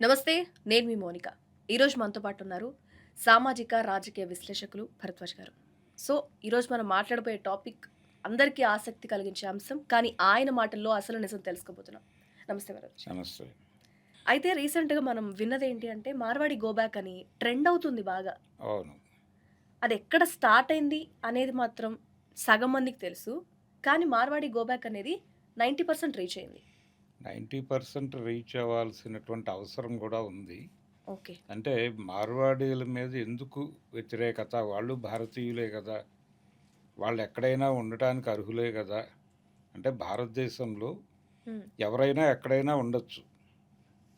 నమస్తే. నేను మీ మౌనిక. ఈరోజు మనతో పాటున్నారు సామాజిక, రాజకీయ విశ్లేషకులు భరద్వాజ్ గారు. సో, ఈరోజు మనం మాట్లాడబోయే టాపిక్ అందరికీ ఆసక్తి కలిగించే అంశం. కానీ ఆయన మాటల్లో అసలు నిజం తెలుసుకోబోతున్నాం. నమస్తే భరద్వాజ్ గారు. నమస్తే. అయితే రీసెంట్‌గా మనం విన్నదేంటి అంటే 'మార్వాడి గో బ్యాక్' అని ట్రెండ్ అవుతుంది బాగా. అవును. అదెక్కడ స్టార్ట్ అయింది అనేది మాత్రం సగం మందికి తెలుసు. కానీ 'మార్వాడి గో బ్యాక్' అనేది 90% రీచ్ అయింది. 90% రీచ్ అవ్వాల్సినటువంటి అవసరం గూడా ఉంది. ఓకే. అంటే మార్వాడీల మీద ఎందుకు వ్యతిరేకత? వాళ్ళు భారతీయులే గదా! వాళ్ళెక్కడైనా ఉండటానికి అర్హులే గదా! అంటే భారతదేశంలో హ్మ్. ఎవరైనా ఎక్కడైనా ఉండొచ్చు.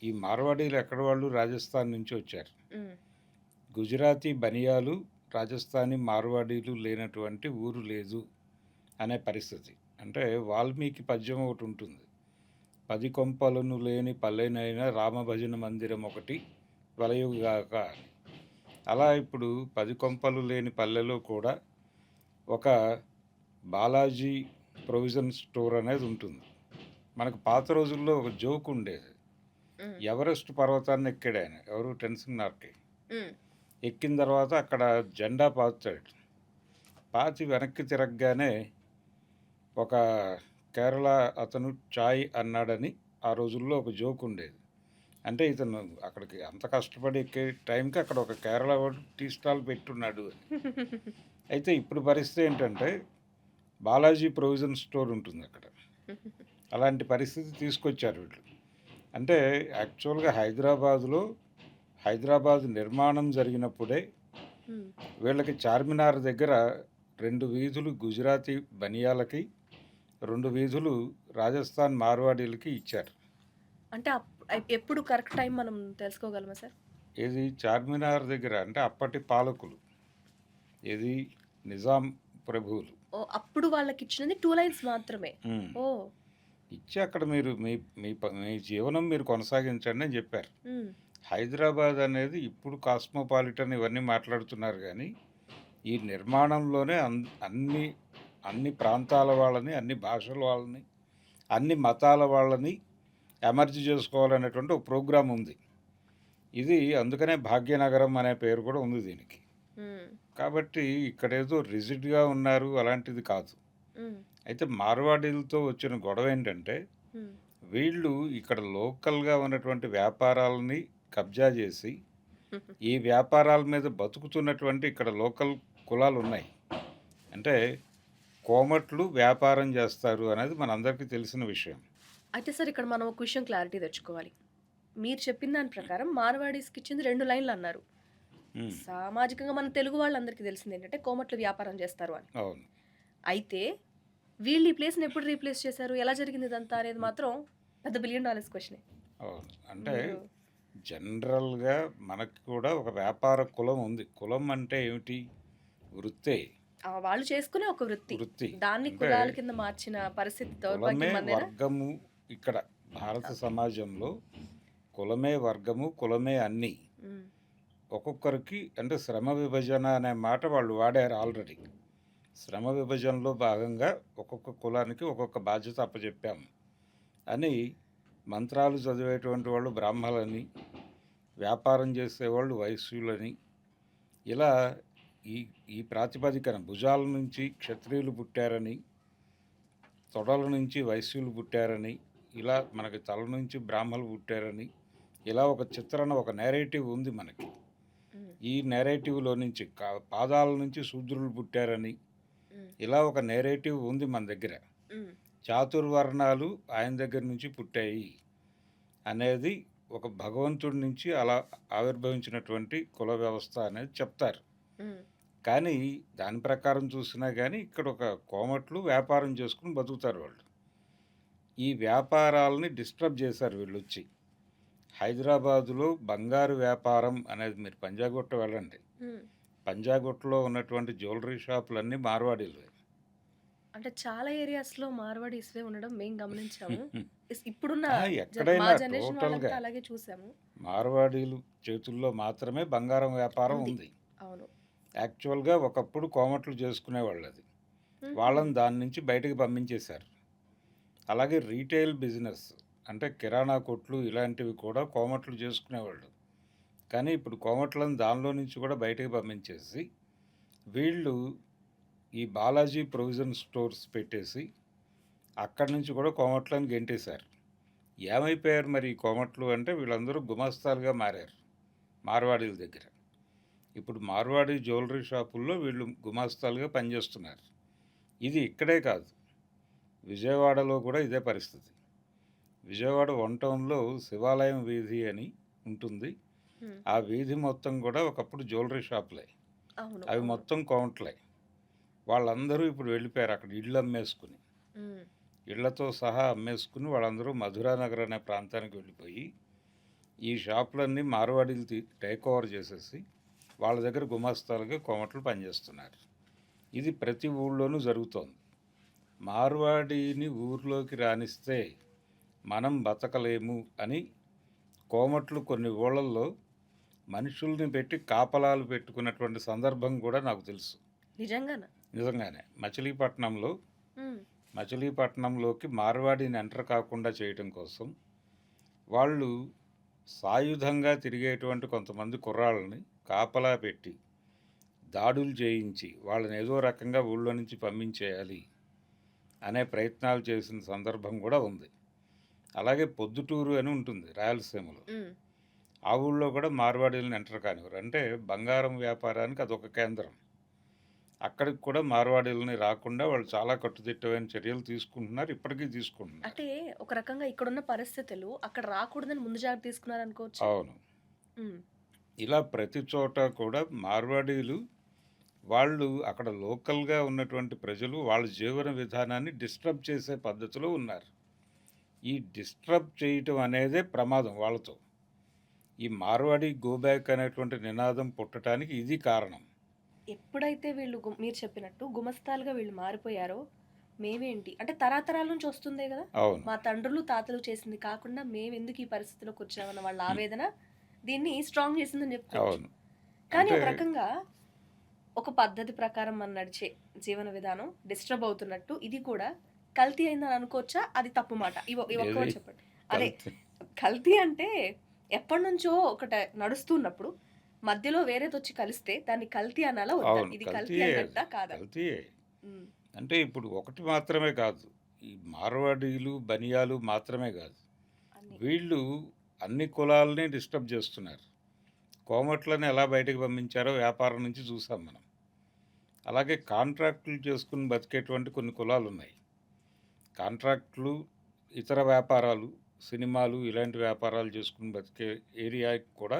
ఈ మార్వాడీలు ఎక్కడి వాళ్ళు? రాజస్థాన్ నుంచి వచ్చారు. హ్మ్. గుజరాతీ బనియాలు, రాజస్థానీ మార్వాడీలు లేనటువంటి ఊరు లేదు అనే పరిస్థితి. అంటే వాల్మీకి పద్యం ఒకటుంటుంది. 10 కొంపలను లేని పల్లెనైన రామభజన మందిరం ఒకటి వలయుగాక అని. అలా ఇప్పుడు 10 కొంపలు లేని పల్లెలో కూడా ఒక బాలాజీ ప్రొవిజన్ స్టోర్ అనేది ఉంటుంది. మనకు పాత రోజుల్లో ఒక జోక్ ఉండేది. హ్మ్. ఎవరెస్ట్ పర్వతాన్ని ఎక్కాడాయన. ఎవరు? టెన్సింగ్ నార్కే. హ్మ్. ఎక్కిన తర్వాత అక్కడ జెండా పాతాడు. పాతి వెనక్కి తిరగగానే ఒక కేరళ అతను చాయ్ అన్నాడని ఆ రోజుల్లో ఒక జోక్ ఉండేది. అంటే ఇతను అక్కడికి అంత కష్టపడి ఎక్కే టైంకి అక్కడ ఒక కేరళ వాడు టీ స్టాల్ పెట్టున్నాడు అని. అయితే ఇప్పుడు పరిస్థితి ఏంటంటే బాలాజీ ప్రొవిజన్ స్టోర్ ఉంటుంది అక్కడ. అలాంటి పరిస్థితి తీసుకొచ్చారు వీళ్ళు. అంటే యాక్చువల్‌గా హైదరాబాద్ నిర్మాణం జరిగినప్పుడే హ్మ్. వీళ్ళకి చార్మినార్ దగ్గర 2 వీధులు గుజరాతీ బనియాలకి, 2 వీధులు రాజస్థాన్ మార్వాడీలకి ఇచ్చారు. అంటే ఎప్పుడు కరెక్ట్ టైం మనం తెలుసుకోగలమా సార్? ఏది? చార్మినార్ దగ్గర అంటే అప్పటి పాలకులు. ఏది? నిజాం ప్రభువులు. ఓహ్! అప్పుడు వాళ్ళకిచ్చినది 2 లైన్స్ మాత్రమే. హ్మ్. ఓహ్! ఇచ్చి అక్కడ మీరు మీ మీ మీ జీవనం మీరు కొనసాగించండి అని చెప్పారు. హ్మ్. హైదరాబాద్ అనేది ఇప్పుడు కాస్మోపాలిటన్ ఇవన్నీ మాట్లాడుతున్నారు గానీ, ఈ నిర్మాణంలోనే అన్ని అన్ని ప్రాంతాల వాళ్ళని, అన్ని భాషల వాళ్ళని, అన్ని మతాల వాళ్ళని ఎమర్జ్ చేసుకోవాలనేటువంటి ఒక ప్రోగ్రామ్ ఉంది. ఇది అందుకనే భాగ్యనగరం అనే పేరు కూడా ఉంది దీనికి. హ్మ్. కాబట్టి ఇక్కడేదో రిజిడ్‌గా ఉన్నారు అలాంటిది కాదు. హ్మ్. అయితే మార్వాడీలతో వచ్చిన గొడవ ఏంటంటే, హ్మ్. వీళ్ళు ఇక్కడ లోకల్‌గా ఉన్నటువంటి వ్యాపారాలని కబ్జా చేసి, ఈ వ్యాపారాల మీద బతుకుతున్నటువంటి ఇక్కడ లోకల్ కులాలున్నాయి. అంటే కోమట్లు వ్యాపారం చేస్తారు అనేది మనందరికీ తెలిసిన విషయం. అయితే సార్ ఇక్కడ మనం ఒక విషయం క్లారిటీ తెచ్చుకోవాలి. మీరు చెప్పిన దాని ప్రకారం మార్వాడీస్‌కిచ్చింది 2 లైన్‌లన్నారు. హ్మ్. సామాజికంగా మన తెలుగు వాళ్ళందరికీ తెలిసిందేంటంటే కోమట్లు వ్యాపారం చేస్తారు అని. అవును. అయితే వీళ్ళు ఈ ప్లేస్‌ని ఎప్పుడు రీప్లేస్ చేశారు? ఎలా జరిగింది ఇదంతా అనేది మాత్రం పెద్ద బిలియన్ డాలర్స్ క్వెషనే. అవును. అంటే మీరు జనరల్‌గా మనకి కూడా ఒక వ్యాపార కులం ఉంది. కులం అంటే ఏమిటి? వృత్తే. వాళ్ళు చేసుకునే ఒక వృత్తి. వృత్తి. దాన్ని అంటే కులాల కింద మార్చిన పరిస్థితి కులమే దౌర్భాగ్యం మనదేనా? వర్గము ఇక్కడ భారత ఓకే. సమాజంలో కులమే వర్గము, కులమే అన్నీ. హ్మ్. ఒక్కొక్కరికి అంటే శ్రమ విభజన అనే మాట వాళ్ళు వాడారు ఆల్రెడీ. శ్రమ విభజనలో భాగంగా ఒక్కొక్క కులానికి ఒక్కొక్క బాధ్యత అప్పజెప్పాము అని మంత్రాలు చదివేటువంటి వాళ్ళు బ్రాహ్మలని, వ్యాపారం చేసేవాళ్ళు వైశ్యులని, ఇలా ఈ ఈ ప్రాతిపదికన భుజాల నుంచి క్షత్రియులు పుట్టారని, తొడల నుంచి వైశ్యులు పుట్టారని, ఇలా మనకి తల నుంచి బ్రాహ్మలు పుట్టారని, ఇలా ఒక చిత్రణ, ఒక నేరేటివ్ ఉంది మనకి. హ్మ్. ఈ నేరేటివ్‌లో నుంచి పాదాల నుంచి శూద్రులు పుట్టారని, హ్మ్. ఇలా ఒక నేరేటివ్ ఉంది మన దగ్గర. హ్మ్. చాతుర్వర్ణాలు ఆయన దగ్గర నుంచి పుట్టాయి అనేది ఒక భగవంతుడి నుంచి అలా ఆవిర్భవించినటువంటి కుల వ్యవస్థ అనేది చెప్తారు. హ్మ్. కానీ దాని ప్రకారం చూసినా గానీ ఇక్కడ ఒక కోమట్లు వ్యాపారం చేసుకొని బతుకుతారు వాళ్ళు. ఈ వ్యాపారాలని డిస్టర్బ్ చేశారు వీళ్ళొచ్చి. హైదరాబాదులో బంగారు వ్యాపారం అనేది మీరు పంజాగుట్ట వెళ్ళండి. హ్మ్. పంజాగుట్టలో ఉన్నటువంటి జ్యువెలరీ షాపులన్నీ మార్వాడీలవే. అంటే చాలా ఏరియాస్‌లో మార్వాడీస్‌వే ఉండడం మేము గమనించాము. ఇప్పుడున్న మా ఎక్కడైనా జనరేషన్ టోటల్‌గా వాళ్ళంతా అలాగే చూసాము. మార్వాడీలు చేతుల్లో మాత్రమే బంగారం వ్యాపారం ఉంది. ఉంది. అవును. యాక్చువల్‌గా ఒకప్పుడు కోమట్లు చేసుకునేవాళ్ళది. హుహు. వాళ్ళని దాని నుంచి బయటకి పంపించేశారు. అలాగే రీటైల్ బిజినెస్. అంటే కిరాణా కొట్లు ఇలాంటివి కూడా కోమట్లు చేసుకునేవాళ్ళు. కానీ ఇప్పుడు కోమట్లను దానిలో నుంచి కూడా బయటకు పంపించేసి వీళ్ళు ఈ బాలాజీ ప్రొవిజన్ స్టోర్స్ పెట్టేసి అక్కడి నుంచి కూడా కోమట్లను గెంటేశారు. ఏమైపోయారు మరి ఈ కోమట్లు అంటే వీళ్ళందరూ గుమస్తాలుగా మారారు మార్వాడీల దగ్గర. ఇప్పుడు మార్వాడి జ్యువెలరీ షాపుల్లో వీళ్ళు గుమాస్తాలుగా పనిచేస్తున్నారు. ఇది ఇక్కడే కాదు, విజయవాడలో కూడా ఇదే పరిస్థితి. విజయవాడ వన్ టౌన్లో శివాలయం వీధి అని ఉంటుంది. హ్మ్. ఆ వీధి మొత్తం కూడా ఒకప్పుడు జ్యువెలరీ షాపులే, అవును. అవి అవును. మొత్తం కౌంట్లే. వాళ్ళందరూ ఇప్పుడు వెళ్ళిపోయారు అక్కడ ఇళ్ళు అమ్మేసుకుని, హ్మ్. ఇళ్లతో సహా అమ్మేసుకుని వాళ్ళందరూ మధురానగర్ అనే ప్రాంతానికి వెళ్ళిపోయి ఈ షాపులన్నీ మార్వాడీలు టేక్ ఓవర్ చేసేసి వాళ్ళ దగ్గర గుమాస్తాలుగా కోమట్లు పనిచేస్తున్నారు. ఇది ప్రతి ఊళ్ళోనూ జరుగుతోంది. మార్వాడిని ఊర్లోకి రానిస్తే మనం బతకలేము అని కోమట్లు కొన్ని ఊళ్ళల్లో మనుషుల్ని పెట్టి కాపలాలు పెట్టుకున్నటువంటి సందర్భం కూడా నాకు తెలుసు. నిజంగానా? నిజంగానే మచిలీపట్నంలో హ్మ్. మచిలీపట్నంలోకి మార్వాడిని ఎంటర్ కాకుండా చేయటం కోసం వాళ్ళు సాయుధంగా తిరిగేటువంటి కొంతమంది కుర్రాళ్ళని కాపలా పెట్టి దాడులు చేయించి వాళ్ళని ఏదో రకంగా ఊళ్ళో నుంచి పంపించేయాలి అనే ప్రయత్నాలు చేసిన సందర్భం కూడా ఉంది. అలాగే పొద్దుటూరు అని ఉంటుంది రాయలసీమలో, హ్మ్. ఆ ఊళ్ళో కూడా మార్వాడీలను ఎంటర్ కానివారు. అంటే బంగారం వ్యాపారానికి అదొక కేంద్రం. అక్కడికి కూడా మార్వాడీలని రాకుండా వాళ్ళు చాలా కట్టుదిట్టమైన చర్యలు తీసుకుంటున్నారు, ఇప్పటికీ తీసుకుంటున్నారు. అంటే ఒక రకంగా ఇక్కడున్న పరిస్థితులు అక్కడ రాకూడదని ముందు జాగ్రత్త తీసుకున్నారనుకోవచ్చా? అవును. హ్మ్. ఇలా ప్రతి చోట కూడా మార్వాడీలు వాళ్ళు అక్కడ లోకల్గా ఉన్నటువంటి ప్రజలు వాళ్ళ జీవన విధానాన్ని డిస్టర్బ్ చేసే పద్ధతిలో ఉన్నారు. ఈ డిస్టర్బ్ చేయటం అనేదే ప్రమాదం వాళ్ళతో. ఈ మార్వాడి గో బ్యాక్ అనేటువంటి నినాదం పుట్టడానికి ఇది కారణం. ఎప్పుడైతే వీళ్ళు మీరు చెప్పినట్టు గుమస్తాలుగా వీళ్ళు మారిపోయారో, మేమేంటి అంటే తరతరాల నుంచి వస్తుందే గదా! అవును. మా తండ్రులు, తాతలు చేసింది కాకుండా మేమెందుకు ఈ పరిస్థితిలోకి వచ్చామన్న వాళ్ళ హ్మ్. ఆవేదన దీన్ని స్ట్రాంగ్ చేసిందని చెప్పుకోవచ్చు. అవును. కానీ అంటే ఒక రకంగా ఒక పద్ధతి ప్రకారం మనం నడిచే జీవన విధానం డిస్టర్బ్ అవుతున్నట్టు ఇది కూడా కల్తీ అయిందని అనుకోవచ్చా? అది తప్పు మాట. ఈ ఒక్క ఏది వర్డ్ చెప్పండి. అదే కల్తీ. కల్తీ అంటే ఎప్పటినుంచో ఒకటి నడుస్తున్నప్పుడు మధ్యలో వేరేదొచ్చి కలిస్తే దాన్ని కల్తీ అనాలా వద్దా? అవును. ఇది కల్తీ కల్తీయే అది. అయినట్టా? కాదా? కల్తీయే. హ్మ్. అంటే ఇప్పుడు ఒకటి మాత్రమే కాదు, ఈ మార్వాడీలు బనియాలు మాత్రమే కాదు, అన్నీ. వీళ్ళు అన్ని కులాలని డిస్టర్బ్ చేస్తున్నారు. కోమట్లను ఎలా బయటకు పంపించారో వ్యాపారం నుంచి చూసాం మనం. అలాగే కాంట్రాక్టులు చేసుకుని బతికేటువంటి కొన్ని కులాలు ఉన్నాయి. కాంట్రాక్టులు, ఇతర వ్యాపారాలు, సినిమాలు ఇలాంటి వ్యాపారాలు చేసుకుని బతికే ఏరియాకి కూడా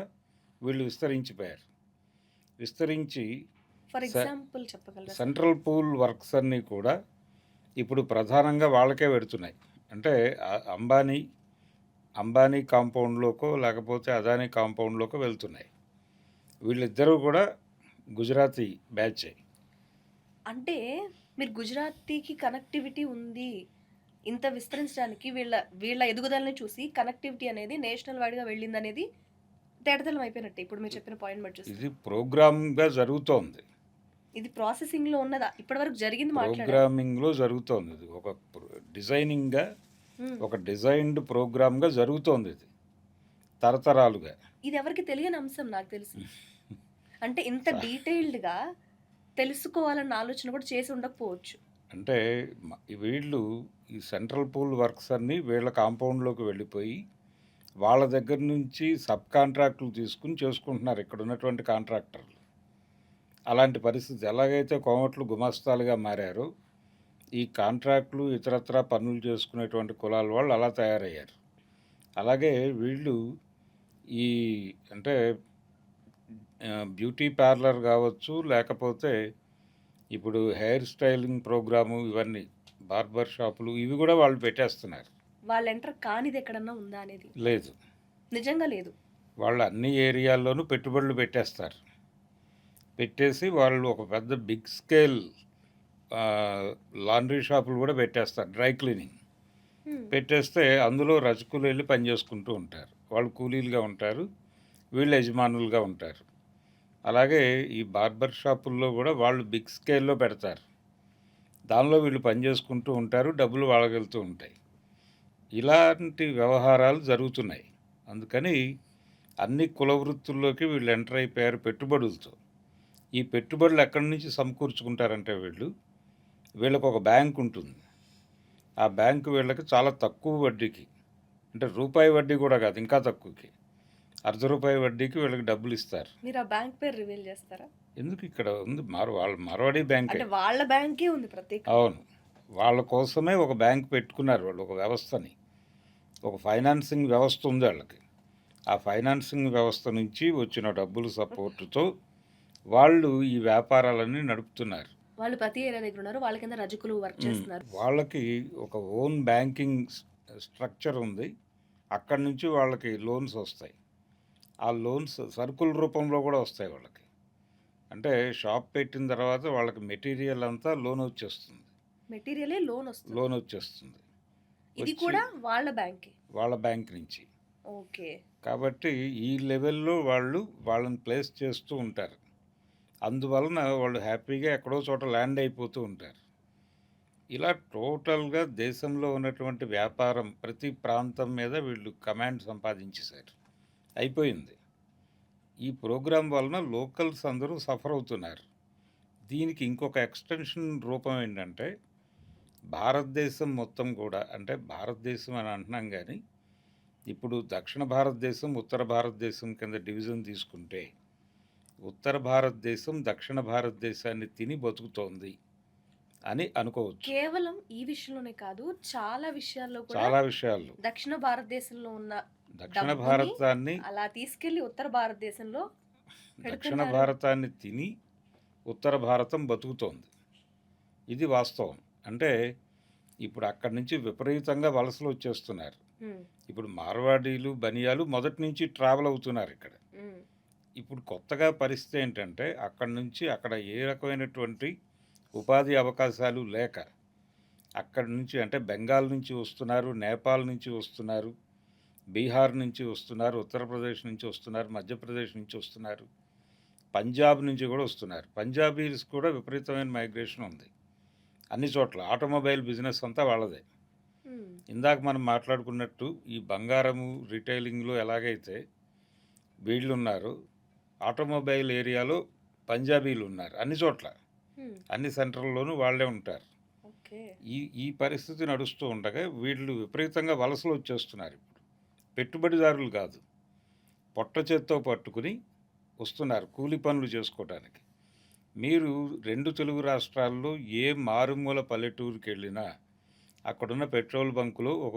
వీళ్ళు విస్తరించిపోయారు. విస్తరించి ఫర్ సె ఎగ్జాంపుల్ చెప్పగలరా సార్? సెంట్రల్ పూల్ వర్క్స్ అన్నీ కూడా ఇప్పుడు ప్రధానంగా వాళ్ళకే వెడుతున్నాయి. అంటే అంబానీ కాంపౌండ్‌లోకో లేకపోతే అదానీ కాంపౌండ్‌లోకో వెళ్తున్నాయి. వీళ్ళిద్దరూ కూడా గుజరాతీ బ్యాచే. అంటే మీరు గుజరాతీకి కనెక్టివిటీ ఉంది. ఇంత విస్తరించడానికి వీళ్ళ వీళ్ళ ఎదుగుదలని చూసి కనెక్టివిటీ అనేది నేషనల్ వైడ్‌గా వెళ్ళిందనేది తేటతెల్లం అయిపోయినట్టే. ఇప్పుడు మీరు చెప్పిన పాయింట్ బట్టి చూస్తే. ఇది ప్రోగ్రామ్‌గా జరుగుతోంది. ఇది ప్రాసెసింగ్‌లో ఉన్నదా? ఇప్పటివరకు జరిగింది మాట్లాడాము. ప్రోగ్రామింగ్‌లో జరుగుతోంది ఇది. ఒక డిజైనింగ్‌గా, హ్మ్. ఒక డిజైన్డ్ ప్రోగ్రామ్‌గా జరుగుతోంది ఇది తరతరాలుగా. ఇది ఎవరికీ తెలియని అంశం నాకు తెలిసి. అంటే ఇంత స డీటెయిల్డ్‌గా తెలుసుకోవాలన్న ఆలోచన కూడా చేసి ఉండకపోవచ్చు. అంటే వీళ్ళు ఈ సెంట్రల్ పూల్ వర్క్స్ అన్నీ వీళ్ళ కాంపౌండ్‌లోకి వెళ్ళిపోయి, వాళ్ళ దగ్గర నుంచి సబ్ కాంట్రాక్టులు తీసుకొని చేసుకుంటున్నారు ఇక్కడున్నటువంటి కాంట్రాక్టర్లు. అలాంటి పరిస్థితి. ఎలాగైతే కోమట్లు గుమాస్తాలుగా మారారో, ఈ కాంట్రాక్టులు, ఇతరత్రా పనులు చేసుకునేటువంటి కులాల వాళ్ళు అలా తయారయ్యారు. అలాగే వీళ్ళు ఈ అంటే బ్యూటీ పార్లర్ కావచ్చు, లేకపోతే ఇప్పుడు హెయిర్ స్టైలింగ్ ప్రోగ్రాము ఇవన్నీ, బార్బర్ షాపులు ఇవి కూడా వాళ్ళు పెట్టేస్తున్నారు. వాళ్ళు ఎంటర్ కానిది ఎక్కడన్నా ఉందా అనేది. లేదు. నిజంగా లేదు. వాళ్ళు అన్ని ఏరియాల్లోనూ పెట్టుబడులు పెట్టేస్తారు. పెట్టేసి వాళ్ళు ఒక పెద్ద బిగ్ స్కేల్ లాండ్రీ షాపులు కూడా పెట్టేస్తారు, డ్రై క్లీనింగ్. హ్మ్. పెట్టేస్తే అందులో రజకులు వెళ్ళి పని చేసుకుంటూ ఉంటారు. వాళ్ళు కూలీలుగా ఉంటారు, వీళ్ళు యజమానులుగా ఉంటారు. అలాగే ఈ బార్బర్ షాపుల్లో కూడా వాళ్ళు బిగ్ స్కేల్లో పెడతారు. దానిలో వీళ్ళు పని చేసుకుంటూ ఉంటారు, డబ్బులు వాళ్ళకి వెళ్తూ ఉంటాయి. ఇలాంటి వ్యవహారాలు జరుగుతున్నాయి. అందుకని అన్ని కుల వృత్తుల్లోకి వీళ్ళు ఎంటర్ అయిపోయారు పెట్టుబడులతో. ఈ పెట్టుబడులు ఎక్కడి నుంచి సమకూర్చుకుంటారంటే వీళ్ళకి ఒక బ్యాంక్ ఉంటుంది. ఆ బ్యాంకు వీళ్ళకి చాలా తక్కువ వడ్డీకి, అంటే రూపాయి వడ్డీ కూడా కాదు, ఇంకా తక్కువకి, రూ. 1/2 వడ్డీకి వీళ్ళకి డబ్బులు ఇస్తారు. మీరు ఆ బ్యాంక్ పేరు రివీల్ చేస్తారా? ఎందుకు, ఇక్కడ ఉంది వాళ్ళ మార్వాడి బ్యాంకే. అంటే వాళ్ళ బ్యాంకే ఉంది ప్రత్యేక. అవును, వాళ్ళ కోసమే ఒక బ్యాంక్ పెట్టుకున్నారు వాళ్ళు, ఒక వ్యవస్థని, ఒక ఫైనాన్సింగ్ వ్యవస్థ ఉంది వాళ్ళకి. ఆ ఫైనాన్సింగ్ వ్యవస్థ నుంచి వచ్చిన డబ్బులు సపోర్టుతో వాళ్ళు ఈ వ్యాపారాలన్నీ నడుపుతున్నారు. వాళ్ళు ప్రతి ఏరియా దగ్గర ఉన్నారు, వాళ్ళ కింద రజకులు వర్క్ చేస్తున్నారు. వాళ్ళకి ఒక ఓన్ బ్యాంకింగ్ స్ట్రక్చర్ ఉంది. అక్కడి నుంచి వాళ్ళకి లోన్స్ వస్తాయి. ఆ లోన్స్ సరుకుల రూపంలో కూడా వస్తాయి వాళ్ళకి. అంటే షాప్ పెట్టిన తర్వాత వాళ్ళకి మెటీరియల్ అంతా లోన్ వచ్చేస్తుంది. మెటీరియలే లోన్ వస్తుంది. లోన్ వచ్చేస్తుంది ఇది కూడా వాళ్ళ బ్యాంకే. వాళ్ళ బ్యాంక్ నుంచి. ఓకే. కాబట్టి ఈ లెవెల్లో వాళ్ళని ప్లేస్ చేస్తూ ఉంటారు. అందువలన వాళ్ళు హ్యాపీగా ఎక్కడో చోట ల్యాండ్ అయిపోతూ ఉంటారు. ఇలా టోటల్గా దేశంలో ఉన్నటువంటి వ్యాపారం ప్రతి ప్రాంతం మీద వీళ్ళు కమాండ్ సంపాదించేశారు. అయిపోయింది. ఈ ప్రోగ్రాం వలన లోకల్స్ అందరూ సఫర్ అవుతున్నారు. దీనికి ఇంకొక ఎక్స్టెన్షన్ రూపం ఏంటంటే, భారతదేశం మొత్తం కూడా, అంటే భారతదేశం అని అంటున్నాం కానీ ఇప్పుడు దక్షిణ భారతదేశం, ఉత్తర భారతదేశం కింద డివిజన్ తీసుకుంటే, ఉత్తర భారతదేశం దక్షిణ భారతదేశాన్ని తిని బతుకుతోంది అని అనుకోవచ్చు. కేవలం ఈ విషయంలోనే కాదు, చాలా విషయాల్లో కూడా చాలా విషయాల్లో దక్షిణ భారతదేశంలో ఉన్న దక్షిణ డబ్బుని భారతాన్ని అలా తీసుకెళ్లి ఉత్తర భారతదేశంలో దక్షిణ పెడుతున్నారు. భారతాన్ని తిని ఉత్తర భారతం బతుకుతోంది. ఇది వాస్తవం. అంటే ఇప్పుడు అక్కడి నుంచి విపరీతంగా వలసలు వచ్చేస్తున్నారు. ఉమ్, ఇప్పుడు మార్వాడీలు, బనియాలు మొదటి నుంచి ట్రావెల్ అవుతున్నారు ఇక్కడ. ఉమ్, ఇప్పుడు కొత్తగా పరిస్థితి ఏంటంటే, అక్కడి నుంచి అక్కడ ఏ రకమైనటువంటి ఉపాధి అవకాశాలు లేక అక్కడి నుంచి, అంటే బెంగాల్ నుంచి వస్తున్నారు, నేపాల్ నుంచి వస్తున్నారు, బీహార్ నుంచి వస్తున్నారు, ఉత్తరప్రదేశ్ నుంచి వస్తున్నారు, మధ్యప్రదేశ్ నుంచి వస్తున్నారు, పంజాబ్ నుంచి కూడా వస్తున్నారు. పంజాబీస్ కూడా విపరీతమైన మైగ్రేషన్ ఉంది అన్ని చోట్ల. ఆటోమొబైల్ బిజినెస్ అంతా వాళ్ళదే. ఉమ్, ఇందాక మనం మాట్లాడుకున్నట్టు ఈ బంగారము రిటైలింగ్లో ఎలాగైతే వీళ్ళు ఉన్నారు, ఆటోమొబైల్ ఏరియాలో పంజాబీలు ఉన్నారు. అన్ని చోట్ల, ఉమ్, అన్ని సెంటర్లోనూ వాళ్ళే ఉంటారు. ఓకే. ఈ పరిస్థితి నడుస్తూ ఉండగా వీళ్ళు విపరీతంగా వలసలు వచ్చేస్తున్నారు. ఇప్పుడు పెట్టుబడిదారులు కాదు, పొట్ట చేత్తో పట్టుకుని వస్తున్నారు కూలి పనులు చేసుకోవడానికి. మీరు 2 తెలుగు రాష్ట్రాల్లో ఏ మారుమూల పల్లెటూరుకి వెళ్ళినా అక్కడున్న పెట్రోల్ బంకులో ఒక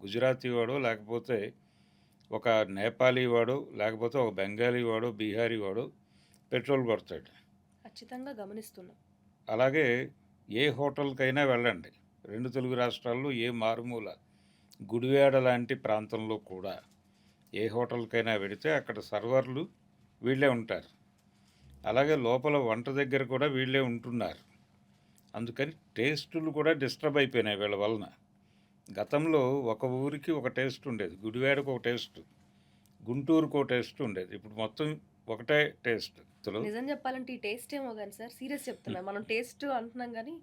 గుజరాతీ వాడో, లేకపోతే ఒక నేపాలీ వాడో, లేకపోతే ఒక బెంగాలీ వాడో, బీహారీ వాడో పెట్రోల్ కొడతాడు. ఖచ్చితంగా గమనిస్తున్నాం. అలాగే ఏ హోటల్కైనా వెళ్ళండి 2 తెలుగు రాష్ట్రాల్లో ఏ మారుమూల గుడివాడ లాంటి ప్రాంతంలో కూడా ఏ హోటల్కైనా వెడితే అక్కడ సర్వర్లు వీళ్ళే ఉంటారు. అలాగే లోపల వంట దగ్గర కూడా వీళ్ళే ఉంటున్నారు. అందుకని టేస్టులు కూడా డిస్టర్బ్ అయిపోయినాయి వీళ్ళ వలన. గతంలో ఒక ఊరికి ఒక టేస్ట్ ఉండేది, గుడివాడకు ఒక టేస్ట్, గుంటూరుకు ఒక టేస్ట్ ఉండేది. ఇప్పుడు మొత్తం ఒకటే టేస్ట్. నిజం చెప్పాలంటే ఈ టేస్ట్ ఏమో కానీ సార్, సీరియస్ చెప్తున్నా, మనం టేస్ట్ అంటున్నాం కానీ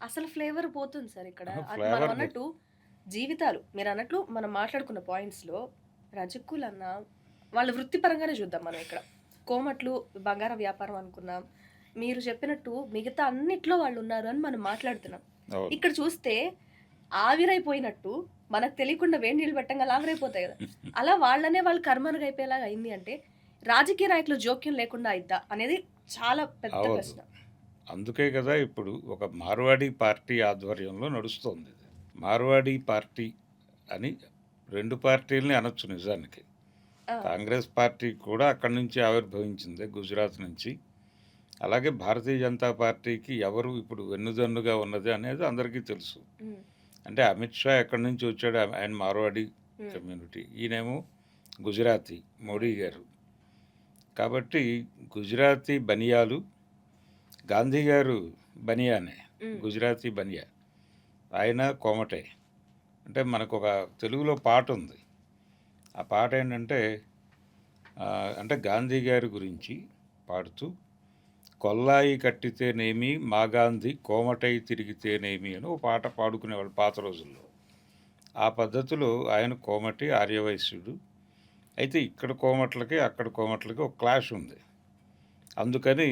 అసలు ఫ్లేవర్ పోతుంది సార్ ఇక్కడ. మనం అన్నట్టు జీవితాలు, మీరు అన్నట్లు మనం మాట్లాడుకున్న పాయింట్స్లో రజకులన్న వాళ్ళ వృత్తిపరంగానే చూద్దాం. మనం ఇక్కడ కోమట్లు, బంగారం వ్యాపారం అనుకున్నాం, మీరు చెప్పినట్టు మిగతా అన్నిట్లో వాళ్ళు ఉన్నారు అని మనం మాట్లాడుతున్నాం. ఇక్కడ చూస్తే ఆవిరైపోయినట్టు మనకు తెలియకుండా వేడి నీళ్ళు పెట్టంగా ఆవిరైపోతాయి కదా, అలా వాళ్ళనే వాళ్ళు కర్మనుగా అయిపోయేలాగా అయింది. అంటే రాజకీయ నాయకులు జోక్యం లేకుండా అయిద్దా అనేది చాలా పెద్ద ప్రశ్న. అందుకే కదా ఇప్పుడు ఒక మార్వాడీ పార్టీ ఆధ్వర్యంలో నడుస్తుంది. ఇది మార్వాడీ పార్టీ అని 2 పార్టీలని అనొచ్చు నిజానికి. కాంగ్రెస్ పార్టీ కూడా అక్కడి నుంచి ఆవిర్భవించింది, గుజరాత్ నుంచి. అలాగే భారతీయ జనతా పార్టీకి ఎవరు ఇప్పుడు వెన్నుదన్నుగా ఉన్నది అనేది అందరికీ తెలుసు. అంటే అమిత్ షా ఎక్కడి నుంచి వచ్చాడు, ఆయన మార్వాడీ కమ్యూనిటీ, ఈయనేమో గుజరాతీ, మోడీ గారు. కాబట్టి గుజరాతీ బనియాలు, గాంధీ గారు బనియానే, గుజరాతీ బనియా, ఆయన కోమటే. అంటే మనకు ఒక తెలుగులో పాట ఉంది. ఆ పాట ఏంటంటే, అంటే గాంధీ గారి గురించి పాడుతూ, కొల్లాయి కట్టితేనేమి మా గాంధీ కోమటై తిరిగితేనేమి అని ఒక పాట పాడుకునేవాళ్ళు పాత రోజుల్లో. ఆ పద్ధతిలో ఆయన కోమటి, ఆర్యవైశ్యుడు. అయితే ఇక్కడ కోమట్లకి, అక్కడ కోమట్లకి ఒక క్లాష్ ఉంది. అందుకని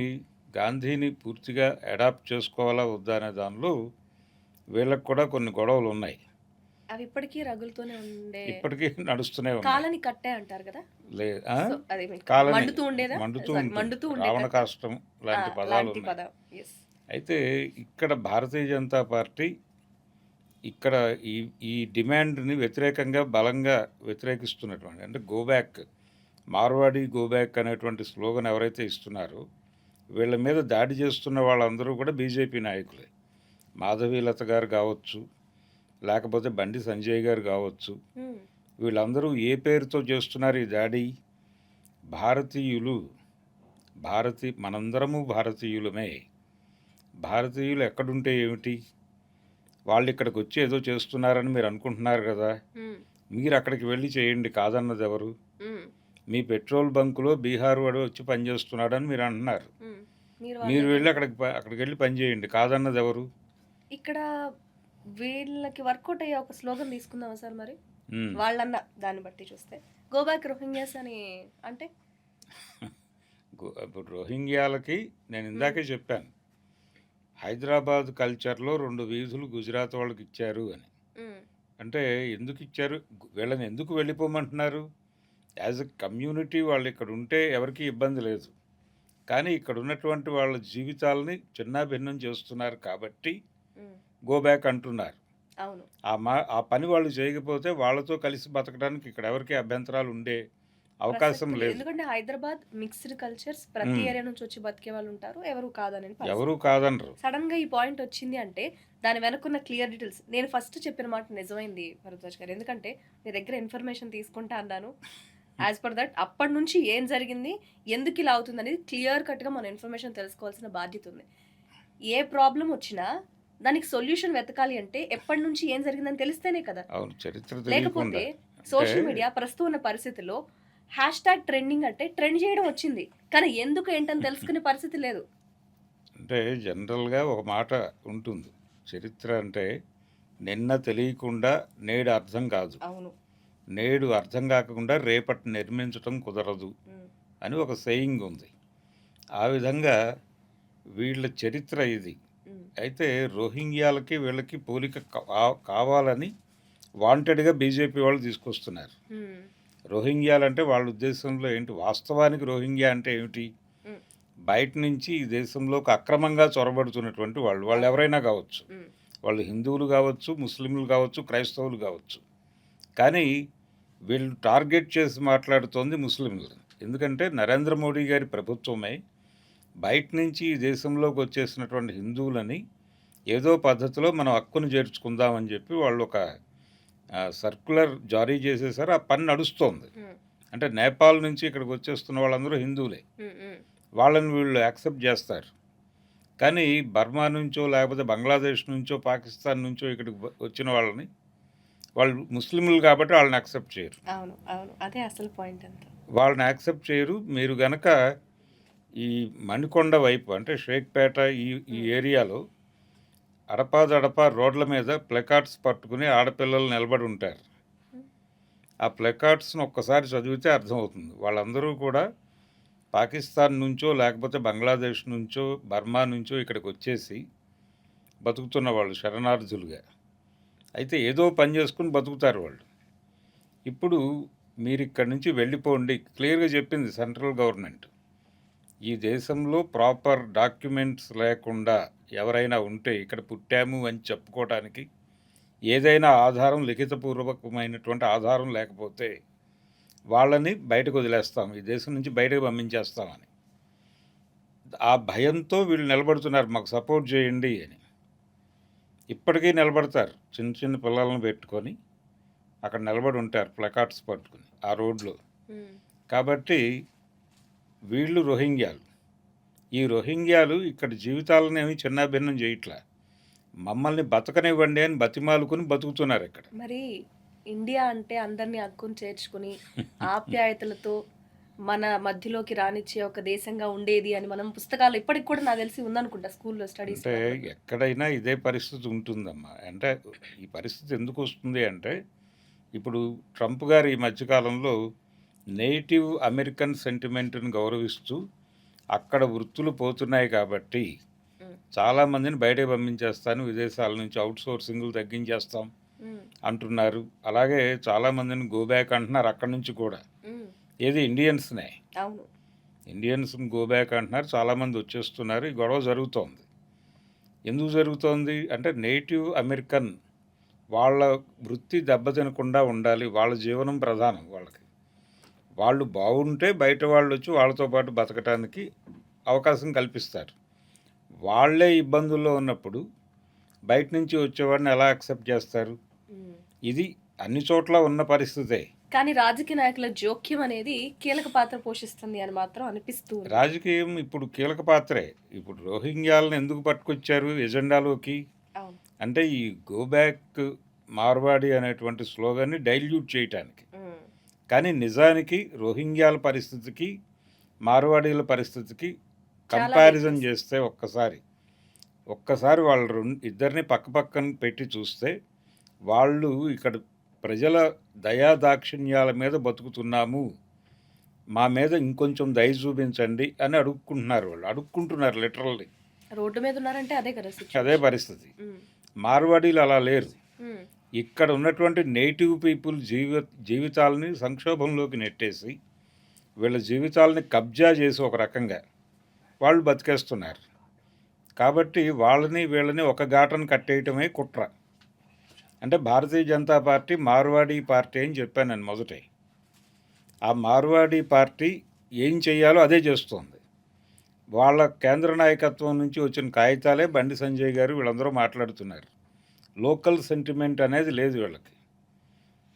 గాంధీని పూర్తిగా అడాప్ట్ చేసుకోవాలా వద్దా అనే దానిలో వీళ్ళకి కూడా కొన్ని గొడవలున్నాయి. అవి ఇప్పటికీ రగులుతూనే ఉండే ఇప్పటికీ నడుస్తూనే ఉన్నాయి. కాలని కట్టే అంటారు కదా! ఆ? సో, అదే మీకు కాలని మండుతూ ఉండేదా? మండుతూ సారీ, ఉంటుంది. మండుతూ ఉండే రావణ కట్టే. కాష్టం లాంటి పదాలు లాంటి ఉన్నాయి. పదం. యెస్. అయితే ఇక్కడ భారతీయ జనతా పార్టీ ఇక్కడ ఈ ఈ డిమాండ్ని వ్యతిరేకంగా బలంగా వ్యతిరేకిస్తున్నటువంటి అంటే go back, Marwadi go back అనేటువంటి స్లోగన్ ఎవరైతే ఇస్తున్నారో వీళ్ళ మీద దాడి చేస్తున్న వాళ్ళందరూ కూడా బీజేపీ నాయకులే. మాధవీలత గారు కావచ్చు, లేకపోతే బండి సంజయ్ గారు కావచ్చు, హ్మ్. వీళ్ళందరూ ఏ పేరుతో చేస్తున్నారు ఈ దాడి? భారతీయులు, మనందరము భారతీయులమే. భారతీయులు ఎక్కడుంటే ఏమిటి? వాళ్ళు ఇక్కడికి వచ్చి ఏదో చేస్తున్నారని మీరు అనుకుంటున్నారు కదా! హ్మ్. మీరు అక్కడికి వెళ్ళి చేయండి, కాదన్నది ఎవరు? హ్మ్. మీ పెట్రోల్ బంకులో బీహార్ వాడు వచ్చి పనిచేస్తున్నాడని మీరు అంటున్నారు. హ్మ్. మీరు మీరు వాళ్ళని వెళ్ళి అక్కడికి వెళ్ళి పని చేయండి, కాదన్నది ఎవరు? ఇక్కడ వీళ్ళకి వర్కౌట్ అయ్యే ఒక స్లోగన్ తీసుకుందామా సార్ మరి? ఉమ్. వాళ్ళన్న దాన్ని బట్టి చూస్తే గో బ్యాక్ రోహింగ్యాస్ అని అంటే ఇప్పుడు రోహింగ్యాలకి నేను ఇందాకే చెప్పాను, హైదరాబాద్ కల్చర్లో 2 వీధులు గుజరాత్ వాళ్ళకి ఇచ్చారు అని. హ్మ్. అంటే ఎందుకు ఇచ్చారు? వీళ్ళని ఎందుకు వెళ్ళిపోమంటున్నారు? యాజ్ ఎ కమ్యూనిటీ వాళ్ళు ఇక్కడ ఉంటే ఎవరికీ ఇబ్బంది లేదు. కానీ ఇక్కడ ఉన్నటువంటి వాళ్ళ జీవితాలని చిన్నాభిన్నం చేస్తున్నారు కాబట్టి హ్మ్. గో బ్యాక్ అంటున్నారు. అవును. ఆ పని వాళ్ళు చేయకపోతే వాళ్ళతో కలిసి బతకడానికి ఇక్కడ ఎవరికీ అభ్యంతరాలు ఉండే అవకాశం ప్రసక్తి లేదు. లేదు. ఎందుకంటే హైదరాబాద్ మిక్స్డ్ కల్చర్స్, ప్రతి ఉమ్. ఏరియా నుంచి వచ్చి బతికే వాళ్ళు ఉంటారు. ఎవరు కాదని ఎవరు కాదనరు. సడన్ గా ఈ పాయింట్ వచ్చింది అంటే దాని వెనకున్న క్లియర్ డీటెయిల్స్. నేను ఫస్ట్ చెప్పిన మాట నిజమైంది భరద్వాజ్ గారు. ఎందుకంటే మీ దగ్గర ఇన్ఫర్మేషన్ తీసుకుంటా అన్నాను. యాజ్ పర్ దట్ అప్పటి నుంచి ఏం జరిగింది, ఎందుకు ఇలా అవుతుంది అనేది క్లియర్ కట్గా మన ఇన్ఫర్మేషన్ తెలుసుకోవాల్సిన బాధ్యత ఉంది. ఏ ప్రాబ్లం వచ్చినా దానికి సొల్యూషన్ వెతకాలి అంటే ఎప్పటి నుంచి ఏం జరిగిందని తెలిస్తేనే కదా. అవును, చరిత్ర లేకపోతే తెలియకుండా సోషల్ మీడియా ప్రస్తుతం ఉన్న పరిస్థితుల్లో హ్యాష్ ట్యాగ్ ట్రెండింగ్ అంటే ట్రెండ్ చేయడం వచ్చింది, కానీ ఎందుకు ఏంటని తెలుసుకునే పరిస్థితి లేదు. అంటే జనరల్గా ఒక మాట ఉంటుంది, చరిత్ర అంటే నిన్న తెలియకుండా నేడు అర్థం కాదు, అవును. నేడు అర్థం కాకుండా రేపటి నిర్మించటం కుదరదు ఉమ్. అని ఒక సెయింగ్ ఉంది. ఆ విధంగా వీళ్ళ చరిత్ర ఇది. ఉమ్. అయితే రోహింగ్యాలకి వీళ్ళకి పోలిక కావాలని వాంటెడ్గా బీజేపీ వాళ్ళు తీసుకొస్తున్నారు. ఉమ్. రోహింగ్యాలంటే వాళ్ళ ఉద్దేశంలో ఏంటి? వాస్తవానికి రోహింగ్యా అంటే ఏమిటి? ఉమ్. బయట నుంచి ఈ దేశంలోకి అక్రమంగా చొరబడుతున్నటువంటి వాళ్ళు ఎవరైనా కావచ్చు. ఉమ్. వాళ్ళు హిందువులు కావచ్చు, ముస్లింలు కావచ్చు, క్రైస్తవులు కావచ్చు. కానీ వీళ్ళు టార్గెట్ చేసి మాట్లాడుతోంది ముస్లింలు. ఎందుకంటే నరేంద్ర మోడీ గారి ప్రభుత్వమే బయట నుంచి ఈ దేశంలోకి వచ్చేసినటువంటి హిందువులని ఏదో పద్ధతిలో మనం హక్కును చేర్చుకుందామని చెప్పి వాళ్ళు ఒక సర్క్యులర్ జారీ చేసేసారు. ఆ పని నడుస్తోంది. ఉమ్. అంటే నేపాల్ నుంచి ఇక్కడికి వచ్చేస్తున్న వాళ్ళందరూ హిందువులే. ఉమ్. ఉమ్. వాళ్ళని వీళ్ళు యాక్సెప్ట్ చేస్తారు. కానీ బర్మా నుంచో, లేకపోతే బంగ్లాదేశ్ నుంచో, పాకిస్తాన్ నుంచో ఇక్కడికి వచ్చిన వాళ్ళని వాళ్ళు ముస్లింలు కాబట్టి వాళ్ళని యాక్సెప్ట్ చేయరు. అవును, అవును, అదే అసలు పాయింట్ అంతా. వాళ్ళని యాక్సెప్ట్ చేయరు. మీరు గనక ఈ మణికొండ వైపు అంటే షేక్పేట ఈ ఏరియాలో అడపాదడపా రోడ్ల మీద ప్లకార్డ్స్ పట్టుకుని ఆడపిల్లలు నిలబడి ఉంటారు. ఆ ప్లకార్డ్స్ను ఒక్కసారి చదివితే అర్థమవుతుంది. వాళ్ళందరూ కూడా పాకిస్తాన్ నుంచో, లేకపోతే బంగ్లాదేశ్ నుంచో, బర్మా నుంచో ఇక్కడికి వచ్చేసి బతుకుతున్న వాళ్ళు శరణార్థులుగా. అయితే ఏదో పని చేసుకుని బతుకుతారు వాళ్ళు. ఇప్పుడు మీరు ఇక్కడి నుంచి వెళ్ళిపోండి, క్లియర్గా చెప్పింది సెంట్రల్ గవర్నమెంట్. ఈ దేశంలో ప్రాపర్ డాక్యుమెంట్స్ లేకుండా ఎవరైనా ఉంటే, ఇక్కడ పుట్టాము అని చెప్పుకోవడానికి ఏదైనా ఆధారం, లిఖితపూర్వకమైనటువంటి ఆధారం లేకపోతే వాళ్ళని బయటకు వదిలేస్తాం, ఈ దేశం నుంచి బయటకు పంపించేస్తామని. ఆ భయంతో వీళ్ళు నిలబడుతున్నారు, మాకు సపోర్ట్ చేయండి అని. ఇప్పటికీ నిలబడతారు, చిన్న చిన్న పిల్లలను పెట్టుకొని అక్కడ నిలబడి ఉంటారు ప్లకార్డ్స్ పట్టుకుని ఆ రోడ్లో. కాబట్టి వీళ్ళు రోహింగ్యాలు. ఈ రోహింగ్యాలు ఇక్కడ జీవితాలను ఏమి చిన్నాభిన్నం చేయట్లా, మమ్మల్ని బతకనివ్వండి అని బతిమాలుకుని బతుకుతున్నారు ఇక్కడ. మరి ఇండియా అంటే అందరినీ హక్కుని చేర్చుకుని ఆప్యాయతలతో మన మధ్యలోకి రానిచ్చే ఒక దేశంగా ఉండేది అని మనం పుస్తకాలు ఇప్పటికి కూడా నాకు తెలిసి ఉందనుకుంటా స్కూల్‌లో అంటే స్టడీస్‌లో. ఎక్కడైనా ఇదే పరిస్థితి ఉంటుందమ్మా. అంటే ఈ పరిస్థితి ఎందుకు వస్తుంది అంటే, ఇప్పుడు ట్రంప్ గారు ఈ మధ్య కాలంలో నేటివ్ అమెరికన్ సెంటిమెంట్‌ని గౌరవిస్తూ, అక్కడ వృత్తులు పోతున్నాయి కాబట్టి, హ్మ్. చాలామందిని బయటకి పంపించేస్తాను, విదేశాల నుంచి ఔట్‌సోర్సింగులు తగ్గించేస్తాం హ్మ్. అంటున్నారు. అలాగే చాలామందిని గో బ్యాక్ అంటున్నారు అక్కడి నుంచి కూడా. హ్మ్. ఏది ఇండియన్స్‌నే. అవును. ఇండియన్స్‌ని గో బ్యాక్ అంటున్నారు. చాలామంది వచ్చేస్తున్నారు. ఈ గొడవ జరుగుతోంది. ఎందుకు జరుగుతోంది అంటే నేటివ్ అమెరికన్ వాళ్ళ వృత్తి దెబ్బతినకుండా ఉండాలి. వాళ్ళ జీవనం ప్రధానం వాళ్ళకి. వాళ్ళు బాగుంటే బయట వాళ్ళొచ్చి వాళ్ళతో పాటు బతకటానికి అవకాశం కల్పిస్తారు. వాళ్ళే ఇబ్బందుల్లో ఉన్నప్పుడు బయట నుంచి వచ్చేవాడిని ఎలా యాక్సెప్ట్ చేస్తారు? హ్మ్. ఇది అన్ని చోట్ల ఉన్న పరిస్థితే. కానీ రాజకీయ నాయకుల జోక్యం అనేది కీలక పాత్ర పోషిస్తుంది అని మాత్రం అనిపిస్తూ ఉంది. రాజకీయం ఇప్పుడు కీలక పాత్రే. ఇప్పుడు రోహింగ్యాలను ఎందుకు పట్టుకొచ్చారు ఎజెండాలోకి? అవును. అంటే ఈ గో బ్యాక్ మార్వాడి అనేటువంటి స్లోగన్‌ని డైల్యూట్ చేయటానికి. హ్మ్. కానీ నిజానికి రోహింగ్యాల పరిస్థితికి, మార్వాడీల పరిస్థితికి చాలా కంపారిజన్ వ్యత్యాసం. చేస్తే ఒక్కసారి వాళ్ళు ఇద్దరిని పక్కపక్కన పెట్టి చూస్తే, వాళ్ళు ఇక్కడ ప్రజల దయాదాక్షిణ్యాల మీద బతుకుతున్నాము. మా మీద ఇంకొంచెం దయ చూపించండి అని అడుక్కుంటున్నారు వాళ్ళు. అడుక్కుంటున్నారు లిటరల్లీ. రోడ్డు మీద ఉన్నారంటే అదే కదా అదే సిట్యుయేషన్. పరిస్థితి. హ్మ్. మార్వాడీలు అలా లేరు. హ్మ్. ఇక్కడ ఉన్నటువంటి నేటివ్ పీపుల్ జీవితాలని సంక్షోభంలోకి నెట్టేసి, వీళ్ళ జీవితాలని కబ్జా చేసి ఒక రకంగా వాళ్ళు బతికేస్తున్నారు. కాబట్టి వాళ్ళని, వీళ్ళని ఒక గాటన కట్టేయటమే కుట్ర. అంటే భారతీయ జనతా పార్టీ మార్వాడీ పార్టీ అని చెప్పాను నేను మొదటే. ఆ మార్వాడీ పార్టీ ఏం చేయాలో అదే చేస్తోంది. వాళ్ళ కేంద్ర నాయకత్వం నుంచి వచ్చిన కాగితాలే బండి సంజయ్ గారు వీళ్ళందరూ మాట్లాడుతున్నారు. లోకల్ సెంటిమెంట్ అనేది లేదు వీళ్ళకి.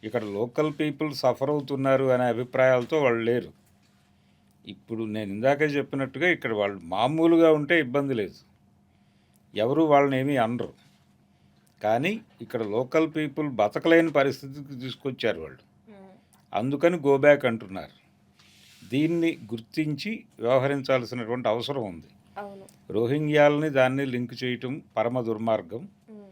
ఇక్కడ లోకల్ పీపుల్ సఫర్ అవుతున్నారు అనే అభిప్రాయాలతో వాళ్ళు లేరు. ఇప్పుడు నేను ఇందాకే చెప్పినట్టుగా ఇక్కడ వాళ్ళు మామూలుగా ఉంటే ఇబ్బంది లేదు. ఎవరు వాళ్ళని ఏమీ అనరు. కానీ ఇక్కడ లోకల్ పీపుల్ బతకలేని పరిస్థితికి తీసుకొచ్చారు వాళ్ళు. హ్మ్. అందుకని గో బ్యాక్ అంటున్నారు. దీన్ని గుర్తించి వ్యవహరించాల్సినటువంటి అవసరం ఉంది. అవును. రోహింగ్యాలని దాన్ని లింక్ చేయటం పరమ దుర్మార్గం. హ్మ్.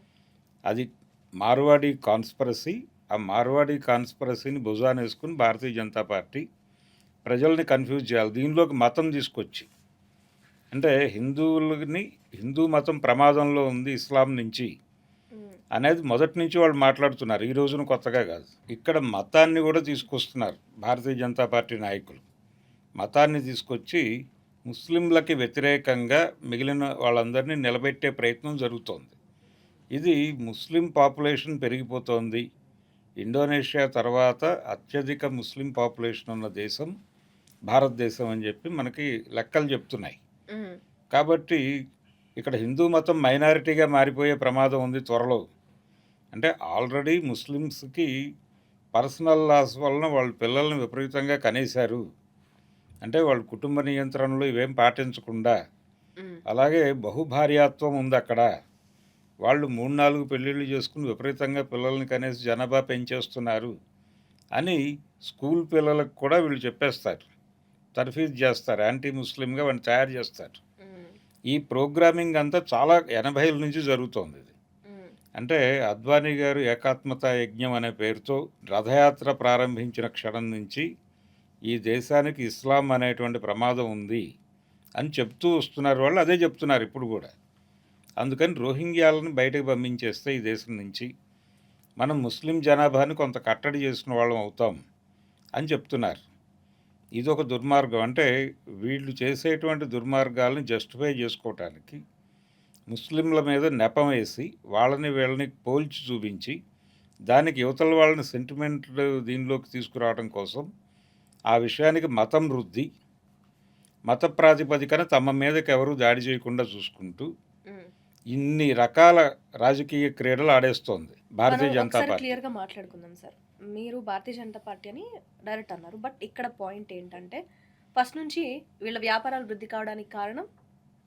అది మార్వాడీ కాన్స్పిరసీ. ఆ మార్వాడీ కాన్స్పిరసీని భుజానేసుకుని భారతీయ జనతా పార్టీ ప్రజల్ని కన్ఫ్యూజ్ చేయాలి. దీనిలోకి మతం తీసుకొచ్చి. అంటే హిందూ మతం ప్రమాదంలో ఉంది ఇస్లాం నుంచి హ్మ్. అనేది మొదటి నుంచి వాళ్ళు మాట్లాడుతున్నారు. ఈ రోజున కొత్తగా కాదు. ఇక్కడ మతాన్ని కూడా తీసుకొస్తున్నారు భారతీయ జనతా పార్టీ నాయకులు. మతాన్ని తీసుకొచ్చి ముస్లింలకి వ్యతిరేకంగా మిగిలిన వాళ్ళందరినీ నిలబెట్టే ప్రయత్నం జరుగుతోంది. ఇది ముస్లిం పాపులేషన్ పెరిగిపోతోంది. ఇండోనేషియా తర్వాత అత్యధిక ముస్లిం పాపులేషన్ ఉన్న దేశం భారతదేశం అని చెప్పి మనకి లెక్కలు చెప్తున్నాయి. హ్మ్. కాబట్టి ఇక్కడ హిందూ మతం మైనారిటీగా మారిపోయే ప్రమాదం ఉంది త్వరలో. అంటే ఆల్రెడీ ముస్లిమ్స్‌కి పర్సనల్ లాస్ వలన వాళ్ళ పిల్లల్ని విపరీతంగా కనేశారు. అంటే వాళ్ళు కుటుంబ నియంత్రణలు ఇవేం పాటించకుండా, హ్మ్. అలాగే బహుభార్యాత్వం ఉందక్కడ. వాళ్ళు 3, 4 పెళ్ళిళ్ళు చేసుకొని విపరీతంగా పిల్లల్ని కనేసి జనాభా పెంచేస్తున్నారు అని స్కూల్ పిల్లలకు కూడా వీళ్ళు చెప్పేస్తారు. తర్ఫీదు చేస్తారు. యాంటీ ముస్లింగా వాడిని తయారు చేస్తారు. హ్మ్. ఈ ప్రోగ్రామింగ్ అంతా చాలా 80ల నుంచి జరుగుతోంది ఇది. హ్మ్. అంటే అద్వానీ గారు ఏకాత్మతా యజ్ఞం అనే పేరుతో రథయాత్ర ప్రారంభించిన క్షణం నుంచి ఈ దేశానికి ఇస్లాం అనేటువంటి ప్రమాదం ఉంది అని చెప్తూ వస్తున్నారు. వాళ్ళు అదే చెప్తున్నారు ఇప్పుడు కూడా. అందుకని రోహింగ్యాలను బయటకు పంపించేస్తే ఈ దేశం నుంచి మనం ముస్లిం జనాభాని కొంత కట్టడి చేసిన వాళ్ళం అవుతాం అని చెప్తున్నారు. ఇదొక దుర్మార్గం. అంటే వీళ్ళు చేసేటువంటి దుర్మార్గాలను జస్టిఫై చేసుకోవటానికి ముస్లింల మీద నెపం వేసి వాళ్ళని వీళ్ళని పోల్చి చూపించి దానికి యువతల వాళ్ళని సెంటిమెంట్లు దీనిలోకి తీసుకురావడం కోసం ఆ విషయానికి మతం రుద్ది మత ప్రాతిపదికన తమ మీదకి ఎవరు దాడి చేయకుండా చూసుకుంటూ హ్మ్. ఇన్ని రకాల రాజకీయ క్రీడలు ఆడేస్తోంది మనం భారతీయ జనతా ఒకసారి పార్టీ. క్లియర్‌గా మాట్లాడుకుందాం సార్. మీరు భారతీయ జనతా పార్టీ అని డైరెక్ట్ అన్నారు. బట్ ఇక్కడ పాయింట్ ఏంటంటే, ఫస్ట్ నుంచి వీళ్ళ వ్యాపారాలు వృద్ధి కావడానికి కారణం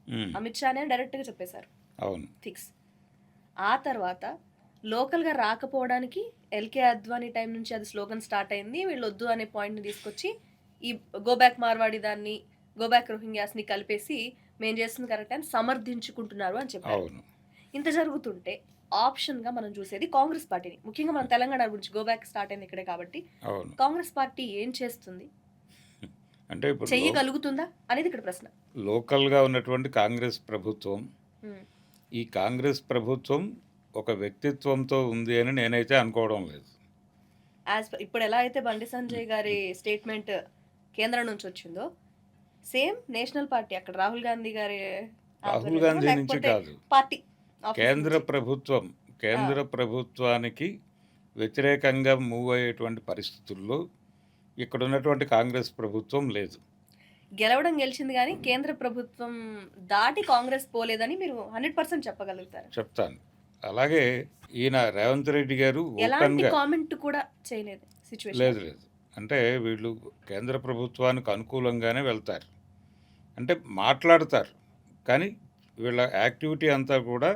ఉమ్, అమిత్ షానే అని డైరెక్ట్‌గా చెప్పేశారు. అవును. ఫిక్స్. ఆ తర్వాత లోకల్‌గా రాకపోవడానికి ఎల్‌కే అద్వానీ టైం నుంచి అది స్లోగన్ స్టార్ట్ అయింది. వీళ్ళొద్దు అనే పాయింట్‌ని తీసుకొచ్చి ఈ గో బ్యాక్ మార్వాడి దాన్ని, గో బ్యాక్ రోహింగ్యాస్‌ని కలిపేసి మేము చేస్తుంది కరెక్టే అని సమర్థించుకుంటున్నారు అని చెప్పారు. అవును. ఇంత జరుగుతుంటే ఆప్షన్‌గా మనం చూసేది కాంగ్రెస్ పార్టీని. ముఖ్యంగా మన తెలంగాణ గురించి గో బ్యాక్ స్టార్ట్ అయింది ఇక్కడే కాబట్టి, అవును. కాంగ్రెస్ పార్టీ ఏం చేస్తుంది? అంటే ఇప్పుడు చెయ్యగలుగుతుందా? అనేది ఇక్కడ ప్రశ్న. లోకల్‌గా ఉన్నటువంటి కాంగ్రెస్ ప్రభుత్వం, హ్మ్. ఈ కాంగ్రెస్ ప్రభుత్వం ఒక వ్యక్తిత్వంతో ఉంది అని నేనైతే అనుకోవడం లేదు. ఇప్పుడు ఎలా అయితే బండి సంజయ్ గారి స్టేట్మెంట్ కేంద్రం నుంచి వచ్చిందో, సేమ్ నేషనల్ పార్టీ అక్కడ రాహుల్ గాంధీ గారి రాహుల్ ఆధ్వర్యంలోనో గాంధీ నుంచి లేకపోతే కాదు. పార్టీ ఆఫీస్ కేంద్ర నుంచి. ప్రభుత్వం, ఆ! కేంద్ర ప్రభుత్వానికి వ్యతిరేకంగా మూవ్ అయ్యేటువంటి పరిస్థితుల్లో ఇక్కడున్నటువంటి కాంగ్రెస్ ప్రభుత్వం లేదు. గెలవడం గెలిచింది గానీ, కేంద్ర ప్రభుత్వం దాటి కాంగ్రెస్ పోలేదని మీరు 100% చెప్పగలుగుతారా? చెప్తాను. అలాగే ఈయన రేవంత్ రెడ్డి గారు ఎలాంటి ఓపెన్‌గా కామెంట్ కూడా చేయలేదు సిట్యుయేషన్. లేదు. లేదు. అంటే వీళ్ళు కేంద్ర ప్రభుత్వానికి అనుకూలంగానే వెళ్తారు. అంటే మాట్లాడతారు. కానీ వీళ్ళ యాక్టివిటీ అంతా కూడా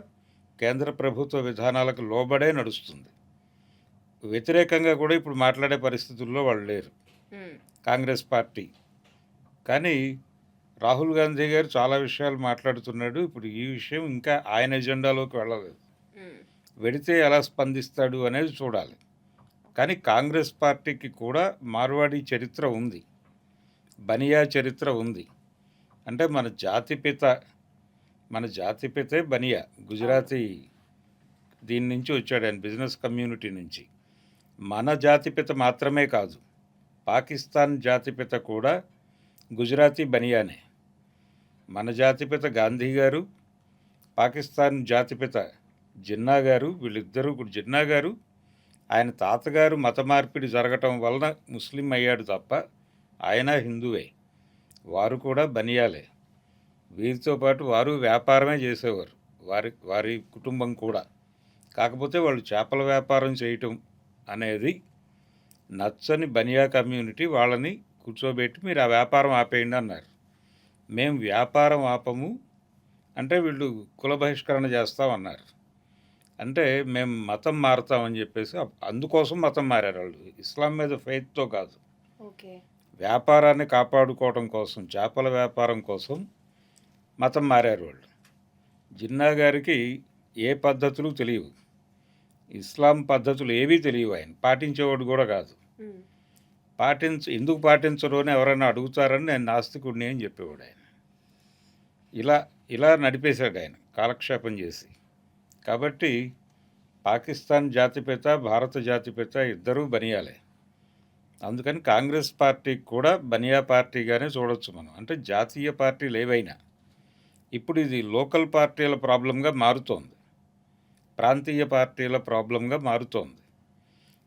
కేంద్ర ప్రభుత్వ విధానాలకు లోబడే నడుస్తుంది. వ్యతిరేకంగా కూడా ఇప్పుడు మాట్లాడే పరిస్థితుల్లో వాళ్ళు లేరు. హ్మ్. కాంగ్రెస్ పార్టీ. కానీ రాహుల్ గాంధీ గారు చాలా విషయాలు మాట్లాడుతున్నాడు. ఇప్పుడు ఈ విషయం ఇంకా ఆయన ఎజెండాలోకి వెళ్ళలేదు. హ్మ్. వెడితే ఎలా స్పందిస్తాడు అనేది చూడాలి. కానీ కాంగ్రెస్ పార్టీకి కూడా మార్వాడి చరిత్ర ఉంది. బనియా చరిత్ర ఉంది. అంటే మన జాతిపితే బనియా. అవును. గుజరాతీ దీని నుంచి వచ్చాడు ఆయన బిజినెస్ కమ్యూనిటీ నుంచి. మన జాతిపిత మాత్రమే కాదు. పాకిస్తాన్ జాతిపిత కూడా గుజరాతీ బనియానే. మన జాతిపిత గాంధీ గారు, పాకిస్తాన్ జాతిపిత జిన్నా గారు, వీళ్ళిద్దరూ కూడా జిన్నా గారు ఆయన తాతగారు మత మార్పిడి జరగటం వలన ముస్లిం అయ్యాడు తప్ప ఆయన హిందువే. వారు కూడా బనియాలే. వీరితో పాటు వారు వ్యాపారమే చేసేవారు. వారి వారి కుటుంబం కూడా. కాకపోతే వాళ్ళు చేపల వ్యాపారం చేయటం అనేది నచ్చని బనియా కమ్యూనిటీ వాళ్ళని కూర్చోబెట్టి మీరు ఆ వ్యాపారం ఆపేయండి అన్నారు. మేము వ్యాపారం ఆపము అంటే వీళ్ళు కుల బహిష్కరణ చేస్తామన్నారు. అంటే మేము మతం మారుతామని చెప్పేసి అందుకోసం మతం మారారు వాళ్ళు. ఇస్లాం మీద ఫెయిత్‌తో కాదు. ఓకే. వ్యాపారాన్ని కాపాడుకోవడం కోసం, చేపల వ్యాపారం కోసం మతం మారారు వాళ్ళు. జిన్నా గారికి ఏ పద్ధతులు తెలియవు. ఇస్లాం పద్ధతులు ఏవీ తెలియవు ఆయన. పాటించేవాడు కూడా కాదు. హ్మ్. ఎందుకు పాటించరు అని ఎవరైనా అడుగుతారని నేను నాస్తికుడిని అని చెప్పేవాడు ఆయన. ఇలా ఇలా నడిపేశాడు ఆయన కాలక్షేపం చేసి. కాబట్టి పాకిస్తాన్ జాతిపిత, భారత జాతిపిత ఇద్దరూ బనియాలే. అందుకని కాంగ్రెస్ పార్టీకి కూడా బనియా పార్టీగానే చూడొచ్చు మనం. అంటే జాతీయ పార్టీలు ఏవైనా. ఇప్పుడు ఇది లోకల్ పార్టీల ప్రాబ్లంగా మారుతోంది. ప్రాంతీయ పార్టీల ప్రాబ్లంగా మారుతోంది.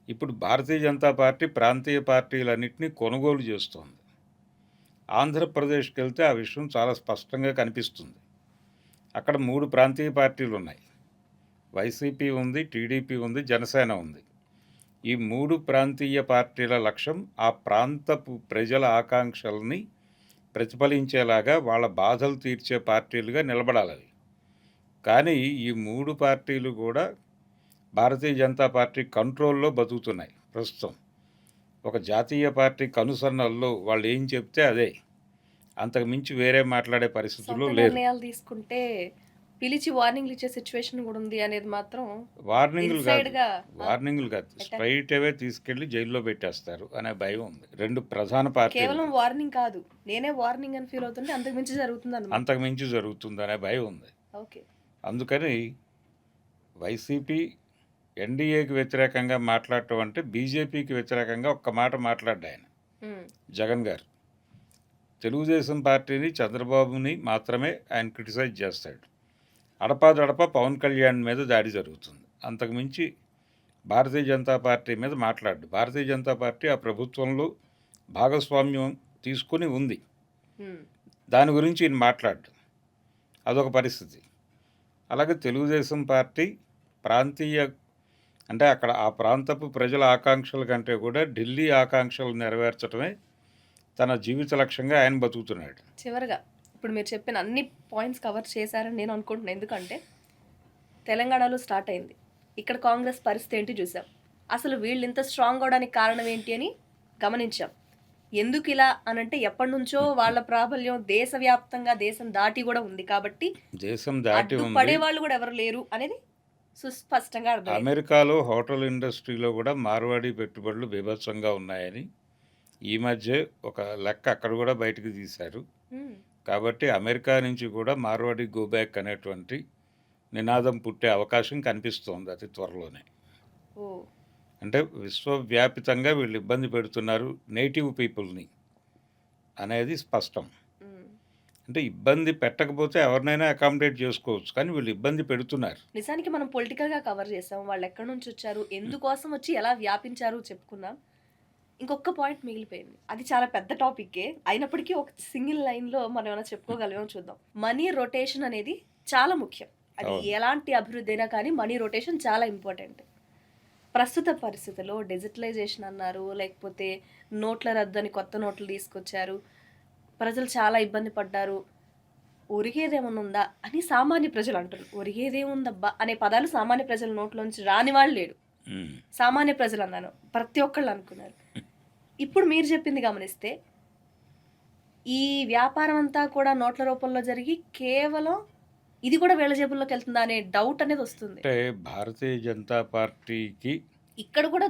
ఇప్పుడు భారతీయ జనతా పార్టీ ప్రాంతీయ పార్టీలన్నింటినీ కొనుగోలు చేస్తోంది. ఆంధ్రప్రదేశ్కి వెళ్తే ఆ విషయం చాలా స్పష్టంగా కనిపిస్తుంది. అక్కడ 3 ప్రాంతీయ పార్టీలు ఉన్నాయి. వైసీపీ ఉంది, టీడీపీ ఉంది, జనసేన ఉంది. ఈ 3 ప్రాంతీయ పార్టీల లక్ష్యం ఆ ప్రాంతపు ప్రజల ఆకాంక్షల్ని ప్రతిఫలించేలాగా వాళ్ళ బాధలు తీర్చే పార్టీలుగా నిలబడాలి. కానీ ఈ 3 పార్టీలు కూడా భారతీయ జనతా పార్టీ కంట్రోల్లో బతుకుతున్నాయి ప్రస్తుతం. ఒక జాతీయ పార్టీ కనుసన్నల్లో వాళ్ళు ఏం చెప్తే అదే. అంతకు మించి వేరే మాట్లాడే పరిస్థితుల్లో సొంత లేరు. నిర్ణయాలు తీసుకుంటే పిలిచి వార్నింగ్‌లు ఇచ్చే సిట్యుయేషన్ కూడా ఉంది అనేది మాత్రం వార్నింగులు కాదు. ఇన్‌సైడ్‌గా వార్నింగులు కాదు. స్ట్రైట్ అవే తీసుకెళ్ళి జైల్లో పెట్టేస్తారు అనే భయం ఉంది. 2 ప్రధాన పార్టీలు. కేవలం వార్నింగ్ కాదు. నేనే వార్నింగ్ అని ఫీల్ అవుతుంటే అంతకు మించి జరుగుతుందన్నమాట. అంతకు మించి జరుగుతుందనే భయం ఉంది. ఓకే. అందుకని వైసీపీ ఎన్డీఏకి వ్యతిరేకంగా మాట్లాడటం అంటే బీజేపీకి వ్యతిరేకంగా ఒక్క మాట మాట్లాడ్డా ఆయన హ్మ్. జగన్ గారు. తెలుగుదేశం పార్టీని, చంద్రబాబుని మాత్రమే ఆయన క్రిటిసైజ్ చేస్తాడు. అడపాదడపా పవన్ కళ్యాణ్ మీద దాడి జరుగుతుంది. అంతకు మించి భారతీయ జనతా పార్టీ మీద మాట్లాడు. భారతీయ జనతా పార్టీ ఆ ప్రభుత్వంలో భాగస్వామ్యం తీసుకుని ఉంది. హ్మ్. దాని గురించి ఈయన మాట్లాడు. అదొక పరిస్థితి. అలాగే తెలుగుదేశం పార్టీ ప్రాంతీయ అంటే అక్కడ ఆ ప్రాంతపు ప్రజల ఆకాంక్షల కంటే కూడా ఢిల్లీ ఆకాంక్షలు నెరవేర్చడమే తన జీవిత లక్ష్యంగా ఆయన బతుకుతున్నాడు. చివరగా ఇప్పుడు మీరు చెప్పిన అన్ని పాయింట్స్ కవర్ చేశారని నేను అనుకుంటున్నాను. ఎందుకంటే తెలంగాణలో స్టార్ట్ అయింది. ఇక్కడ కాంగ్రెస్ పరిస్థితి ఏంటి చూసాం. అసలు వీళ్ళు ఇంత స్ట్రాంగ్ అవడానికి కారణం ఏంటి అని గమనించాం. ఎందుకిలా అనంటే ఎప్పటినుంచో వాళ్ళ ప్రాబల్యం దేశవ్యాప్తంగా దేశం దాటి గూడా ఉంది కాబట్టి, దేశం దాటి ఉంది. అడ్డుపడే వాళ్ళు గూడా ఎవరు లేరు అనేది సుస్పష్టంగా అర్థమైంది. అమెరికాలో హోటల్ ఇండస్ట్రీలో కూడా మార్వాడి పెట్టుబడులు బీభత్సంగా ఉన్నాయని ఈ మధ్య ఒక లెక్క అక్కడ కూడా బయటకు తీశారు. హ్మ్. కాబట్టి అమెరికా నుంచి కూడా మార్వాడి గో బ్యాక్ అనేటువంటి నినాదం పుట్టే అవకాశం కనిపిస్తోంది అతి త్వరలోనే. ఓహ్! అంటే విశ్వవ్యాపితంగా వీళ్ళు ఇబ్బంది పెడుతున్నారు నేటివ్ పీపుల్ని అనేది స్పష్టం. హ్మ్. అంటే ఇబ్బంది పెట్టకపోతే ఎవరినైనా అకామిడేట్ చేసుకోవచ్చు. కానీ వీళ్ళు ఇబ్బంది పెడుతున్నారు. నిజానికి మనం పొలిటికల్‌గా కవర్ చేసాం. వాళ్ళెక్కడి నుంచొచ్చారు, ఎందుకోసం వచ్చి ఎలా వ్యాపించారు చెప్పుకున్నాం. ఇంకొక్క పాయింట్ మిగిలిపోయింది. అది చాలా పెద్ద టాపిక్కే. అయినప్పటికీ ఒక సింగిల్ లైన్‌లో మనం ఏమైనా చెప్పుకోగలమేమో చూద్దాం. మనీ రొటేషన్ అనేది చాలా ముఖ్యం. అది అవును. ఎలాంటి అభివృద్ధి అయినా కానీ మనీ రొటేషన్ చాలా ఇంపార్టెంట్. ప్రస్తుత పరిస్థితుల్లో డిజిటలైజేషన్ అన్నారు, లేకపోతే నోట్ల రద్దని కొత్త నోట్లు తీసుకొచ్చారు. ప్రజలు చాలా ఇబ్బంది పడ్డారు. ఒరిగేదేమన్నా ఉందా అని సామాన్య ప్రజలు అంటున్నారు. ఒరిగేదేముందబ్బా అనే పదాలు సామాన్య ప్రజల నోట్లోంచి రాని వాడు లేడు. హ్మ్. సామాన్య ప్రజలు అన్నాను. ప్రతి ఒక్కళ్ళు అనుకున్నారు. ఇప్పుడు మీరు చెప్పింది గమనిస్తే, ఈ వ్యాపారం అంతా కూడా నోట్ల రూపంలో జరిగి కేవలం ఇది కూడా వీళ్ళ జేబుల్లోకెళ్తుందా అనే డౌట్ అనేది వస్తుంది. అంటే భారతీయ జనతా పార్టీకి ఇక్కడ కూడా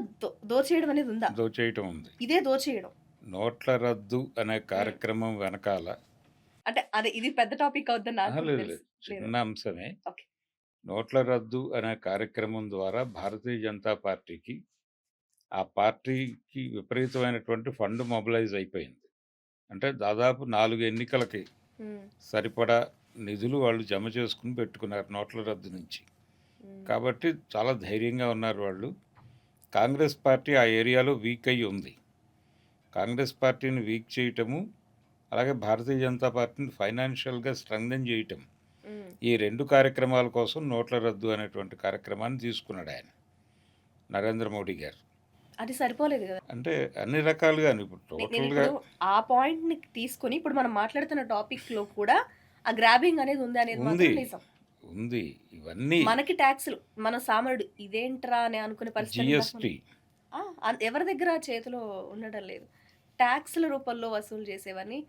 దోచేయడం అనేది ఉందా? దోచేయటం ఉంది. ఇదే దోచేయడం. నోట్ల రద్దు అనే హ్మ్. కార్యక్రమం వెనకాల అంటే అదే ఇది పెద్ద టాపిక్ అవుద్దని నాకు కూడా లేదు తెలుసు. లేదు. లేదు. చిన్న అంశమే. ఓకే. నోట్ల రద్దు అనే కార్యక్రమం ద్వారా భారతీయ జనతా పార్టీకి, ఆ పార్టీకి విపరీతమైనటువంటి ఫండ్ మొబిలైజ్ అయిపోయింది. అంటే దాదాపు 4 ఎన్నికలకి హ్మ్. సరిపడా నిధులు వాళ్ళు జమ చేసుకొని పెట్టుకున్నారు నోట్ల రద్దు నుంచి. హ్మ్. కాబట్టి చాలా ధైర్యంగా ఉన్నారు వాళ్ళు. కాంగ్రెస్ పార్టీ ఆ ఏరియాలో వీక్ అయ్యి ఉంది. కాంగ్రెస్ పార్టీని వీక్ చేయటము, అలాగే భారతీయ జనతా పార్టీని ఫైనాన్షియల్‌గా స్ట్రెంథెన్ చేయటం. హ్మ్. ఈ 2 కార్యక్రమాల కోసం నోట్ల రద్దు అనేటువంటి కార్యక్రమాన్ని తీసుకున్నాడాయన. నరేంద్ర మోడీ గారు. అది సరిపోలేదు గదా! అంటే అన్ని రకాలుగాను ఇప్పుడు టోటల్‌గా నేనిప్పుడు ఆ పాయింట్‌ని తీసుకొని ఇప్పుడు మనం మాట్లాడుతున్న టాపిక్‌లో కూడా ఆ గ్రాబింగ్ అనేది ఉంది అనేది ఉంది. మాత్రం నిజం. ఉంది. ఇవన్నీ మనకి టాక్స్‌లు మన సామాన్యుడు ఇదేంట్రా అని అనుకునే పరిస్థితి ఇందాక మనం జీఎస్టీ. ఆ! ఎవరి దగ్గర చేతిలో ఉండడం లేదు. టాక్స్‌ల రూపంలో వసూలు చేసేవన్నీ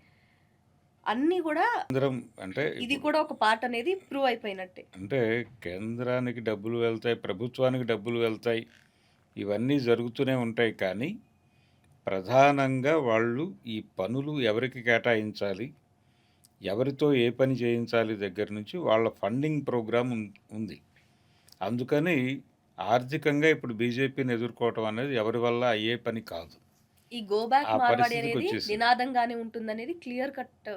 అన్నీ గూడా కేంద్రం అంటే ఇది ఇప్పుడు కూడా ఒక పార్ట్ అనేది ప్రూవ్ అయిపోయినట్టే. అంటే కేంద్రానికి డబ్బులు వెళ్తాయి, ప్రభుత్వానికి డబ్బులు వెళ్తాయి. ఇవన్నీ జరుగుతూనే ఉంటాయి కానీ, ప్రధానంగా వాళ్ళు ఈ పనులు ఎవరికి కేటాయించాలి, ఎవరితో ఏ పని చేయించాలి దగ్గర నుంచి వాళ్ళ ఫండింగ్ ప్రోగ్రామ్ ఉంది. అందుకని ఆర్థికంగా ఇప్పుడు బీజేపీని ఎదుర్కోవటం అనేది ఎవరి వల్ల అయ్యే పని కాదు. ఈ గో బ్యాక్ ఆ మార్వాడి పరిస్థితికి అనేది వచ్చేసింది. నినాదంగానే ఉంటుందనేది క్లియర్ కట్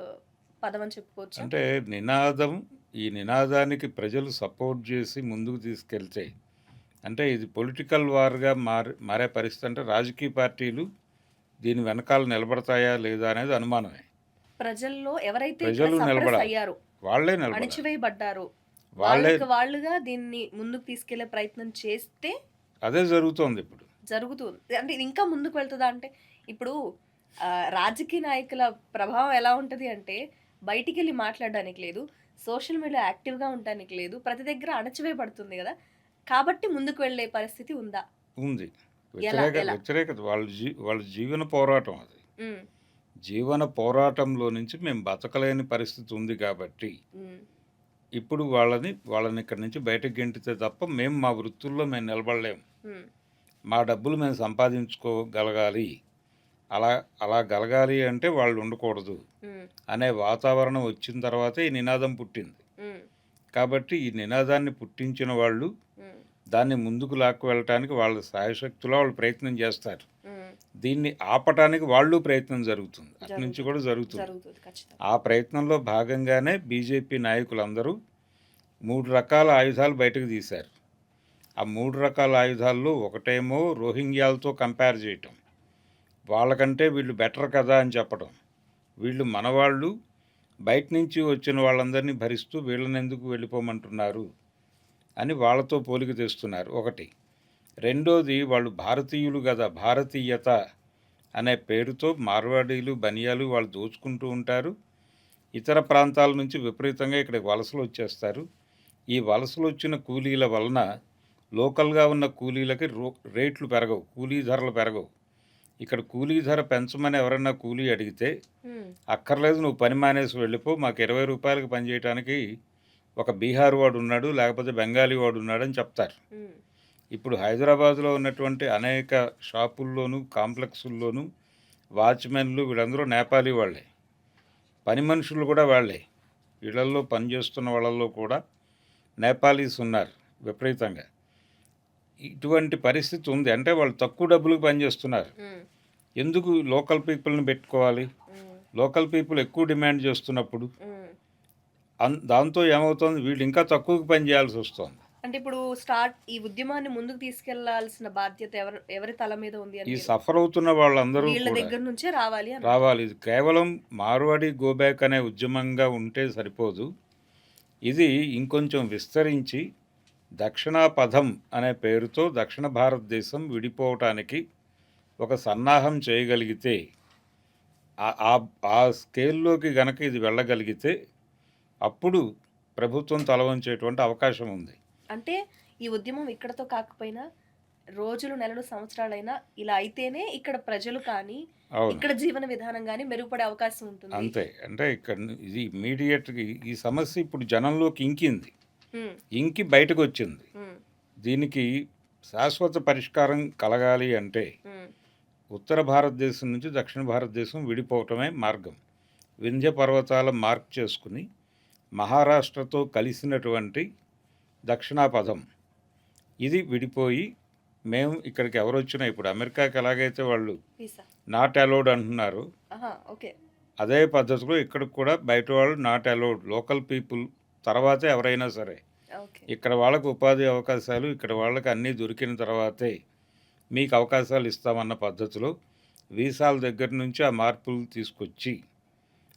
పదం అని చెప్పుకోవచ్చా? అంటే నినాదం, ఈ నినాదానికి ప్రజలు సపోర్ట్ చేసి ముందుకు తీసుకెళ్తే, అంటే ఇది పొలిటికల్ వార్‌గా మారే పరిస్థితి అంటే రాజకీయ పార్టీలు దీని వెనకాల నిలబడతాయా లేదా అనేది అనుమానమే. ప్రజల్లో ఎవరైతే ఇక్కడ ప్రజలు సప్రెస్ నిలబడాలి. అయ్యారో, వాళ్ళే నిలబడాలి. అణిచివేయబడ్డారో, వాళ్ళే వాళ్ళకి వాళ్ళుగా దీన్ని ముందుకు తీసుకెళ్లే ప్రయత్నం చేస్తే అదే జరుగుతోందిప్పుడు. జరుగుతుంది. అంటే ఇది ఇంకా ముందుకు వెళ్తదా అంటే, ఇప్పుడు రాజకీయ నాయకుల ప్రభావం ఎలా ఉంటది అంటే, బయటికెళ్ళి మాట్లాడడానికి లేదు. సోషల్ మీడియాలో యాక్టివ్‌గా ఉండటానికి లేదు. ప్రతి దగ్గర అణచివేయబడుతుంది గదా! కాబట్టి ముందుకు వెళ్ళే పరిస్థితి ఉందా? ఉంది. ఎలా? వ్యతిరేకత వాళ్ళ జీవన పోరాటం అది. హ్మ్. జీవన పోరాటంలో నుంచి మేము బతకలేని పరిస్థితి ఉంది కాబట్టి, హ్మ్. ఇప్పుడు వాళ్ళని ఇక్కడి నుంచి బయటకి గెంటితే తప్ప మేము మా వృత్తుల్లో మేము నిలబడలేము. హ్మ్. మా డబ్బులు మేము సంపాదించుకోగలగాలి. అలా అలా గలగాలి అంటే వాళ్ళు ఉండకూడదు హ్మ్. అనే వాతావరణం వచ్చిన తర్వాతే ఈ నినాదం పుట్టింది. హ్మ్. కాబట్టి ఈ నినాదాన్ని పుట్టించిన వాళ్ళు హ్మ్. దాన్ని ముందుకు లాక్కెళ్ళటానికి వాళ్ళ శాయశక్తులా వాళ్ళు ప్రయత్నం చేస్తారు. హ్మ్. దీన్ని ఆపటానికి వాళ్ళు ప్రయత్నం జరుగుతుంది. అటు నుంచి జరుగుతది. కూడా జరుగుతుంది. జరుగుతది ఖచ్చితంగా. ఆ ప్రయత్నంలో భాగంగానే బీజేపీ నాయకులందరూ 3 రకాల ఆయుధాలు బయటకు తీశారు. ఆ 3 రకాల ఆయుధాల్లో ఒకటేమో రోహింగ్యాలతో కంపేర్ చేయటం. వాళ్ళకంటే వీళ్ళు బెటర్ కదా అని చెప్పడం. వీళ్ళు మనవాళ్ళు, బయట నుంచి వచ్చిన వాళ్ళందరినీ భరిస్తూ వీళ్ళనెందుకు వెళ్ళిపోమంటున్నారు అని వాళ్ళతో పోలిక తెస్తున్నారు ఒకటి. రెండోది వాళ్ళు భారతీయులు కదా, భారతీయత అనే పేరుతో మార్వాడీలు, బనియాలు వాళ్ళు దోచుకుంటూ ఉంటారు. ఇతర ప్రాంతాల నుంచి విపరీతంగా ఇక్కడికి వలసలు వచ్చేస్తారు. ఈ వలసలు వచ్చిన కూలీల వలన లోకల్‌గా ఉన్న కూలీలకి రేట్లు పెరగవు. కూలీ ధరలు పెరగవు. ఇక్కడ కూలీ ధర పెంచమని ఎవరన్నా కూలీ అడిగితే, హ్మ్. అక్కర్లేదు నువ్వు పని మానేసి వెళ్ళిపో, మాకు రూ. 20కి పని చేయటానికి ఒక బీహార్ వాడున్నాడు, లేకపోతే బెంగాలీ వాడున్నాడని చెప్తారు. హ్మ్. ఇప్పుడు హైదరాబాద్‌లో ఉన్నటువంటి అనేక షాపుల్లోనూ, కాంప్లెక్సుల్లోనూ వాచ్‌మెన్‌లు వీళ్ళందరూ నేపాలీ వాళ్ళే. పని మనుషులు కూడా వాళ్ళే. ఇళ్లల్లో పనిచేస్తున్న వాళ్ళల్లో కూడా నేపాలీస్ ఉన్నారు విపరీతంగా. ఇటువంటి పరిస్థితి ఉంది. అంటే వాళ్ళు తక్కువ డబ్బులకు పనిచేస్తున్నారు. హ్మ్. ఎందుకు లోకల్ పీపుల్‌ని పెట్టుకోవాలి? హ్మ్. లోకల్ పీపుల్ ఎక్కువ డిమాండ్ చేస్తున్నప్పుడు హ్మ్. దాంతో ఏమవుతోంది వీళ్ళు ఇంకా తక్కువకి పని చేయాల్సొస్తోంది. అంటే ఇప్పుడు ఈ ఉద్యమాన్ని ముందుకు తీసుకెళ్లాల్సిన బాధ్యత ఎవరి తల మీద ఉంది అని ఈ మీరు సఫర్ అవుతున్న వాళ్ళందరూ వీళ్ళ కూడా దగ్గర నుంచే రావాలి అని అంటారు. రావాలి. ఇది కేవలం మార్వాడి గో బ్యాక్ అనే ఉద్యమంగా ఉంటే సరిపోదు. ఇది ఇంకొంచెం విస్తరించి దక్షిణా పథం అనే పేరుతో దక్షిణ భారతదేశం విడిపోవటానికి ఒక సన్నాహం చేయగలిగితే ఆ- ఆ ఆ స్కేల్లోకి గనక ఇది వెళ్ళగలిగితే అప్పుడు ప్రభుత్వం తల వంచేటువంటి అవకాశం ఉంది. అంటే ఈ ఉద్యమం ఇక్కడతో కాకపోయినా రోజులు, నెలలు, సంవత్సరాలైనా ఇలా అయితేనే ఇక్కడ ప్రజలు కానీ, అవును. ఇక్కడ జీవన విధానం గాని మెరుగుపడే అవకాశం ఉంటుంది. అంతే. అంటే ఇది ఇమ్మీడియట్‌గా ఈ సమస్య ఇప్పుడు జనంలోకి ఇంకింది. హ్మ్. ఇంకి బయటకొచ్చింది. హ్మ్. దీనికి శాశ్వత పరిష్కారం కలగాలి అంటే హ్మ్. ఉత్తర భారతదేశం నుంచి దక్షిణ భారతదేశం విడిపోవటమే మార్గం. వింధ్య పర్వతాల మార్క్ చేసుకుని మహారాష్ట్రతో కలిసినటువంటి దక్షిణాపథం ఇది విడిపోయి మేము ఇక్కడికి ఎవరొచ్చినా ఇప్పుడు అమెరికాకి ఎలాగైతే వాళ్ళు వీసా. నాట్ అలౌడ్ అంటున్నారు, ఆహా! ఓకే. అదే పద్ధతిలో ఇక్కడికి కూడా బయట వాళ్ళు నాట్ అలౌడ్, లోకల్ పీపుల్ తర్వాతే ఎవరైనా సరే. ఓకే. ఇక్కడ వాళ్ళకు ఉపాధి అవకాశాలు ఇక్కడ వాళ్ళకి అన్నీ దొరికిన తర్వాతే మీకు అవకాశాలు ఇస్తామన్న పద్ధతిలో వీసాల దగ్గర నుంచి ఆ మార్పులు తీసుకొచ్చి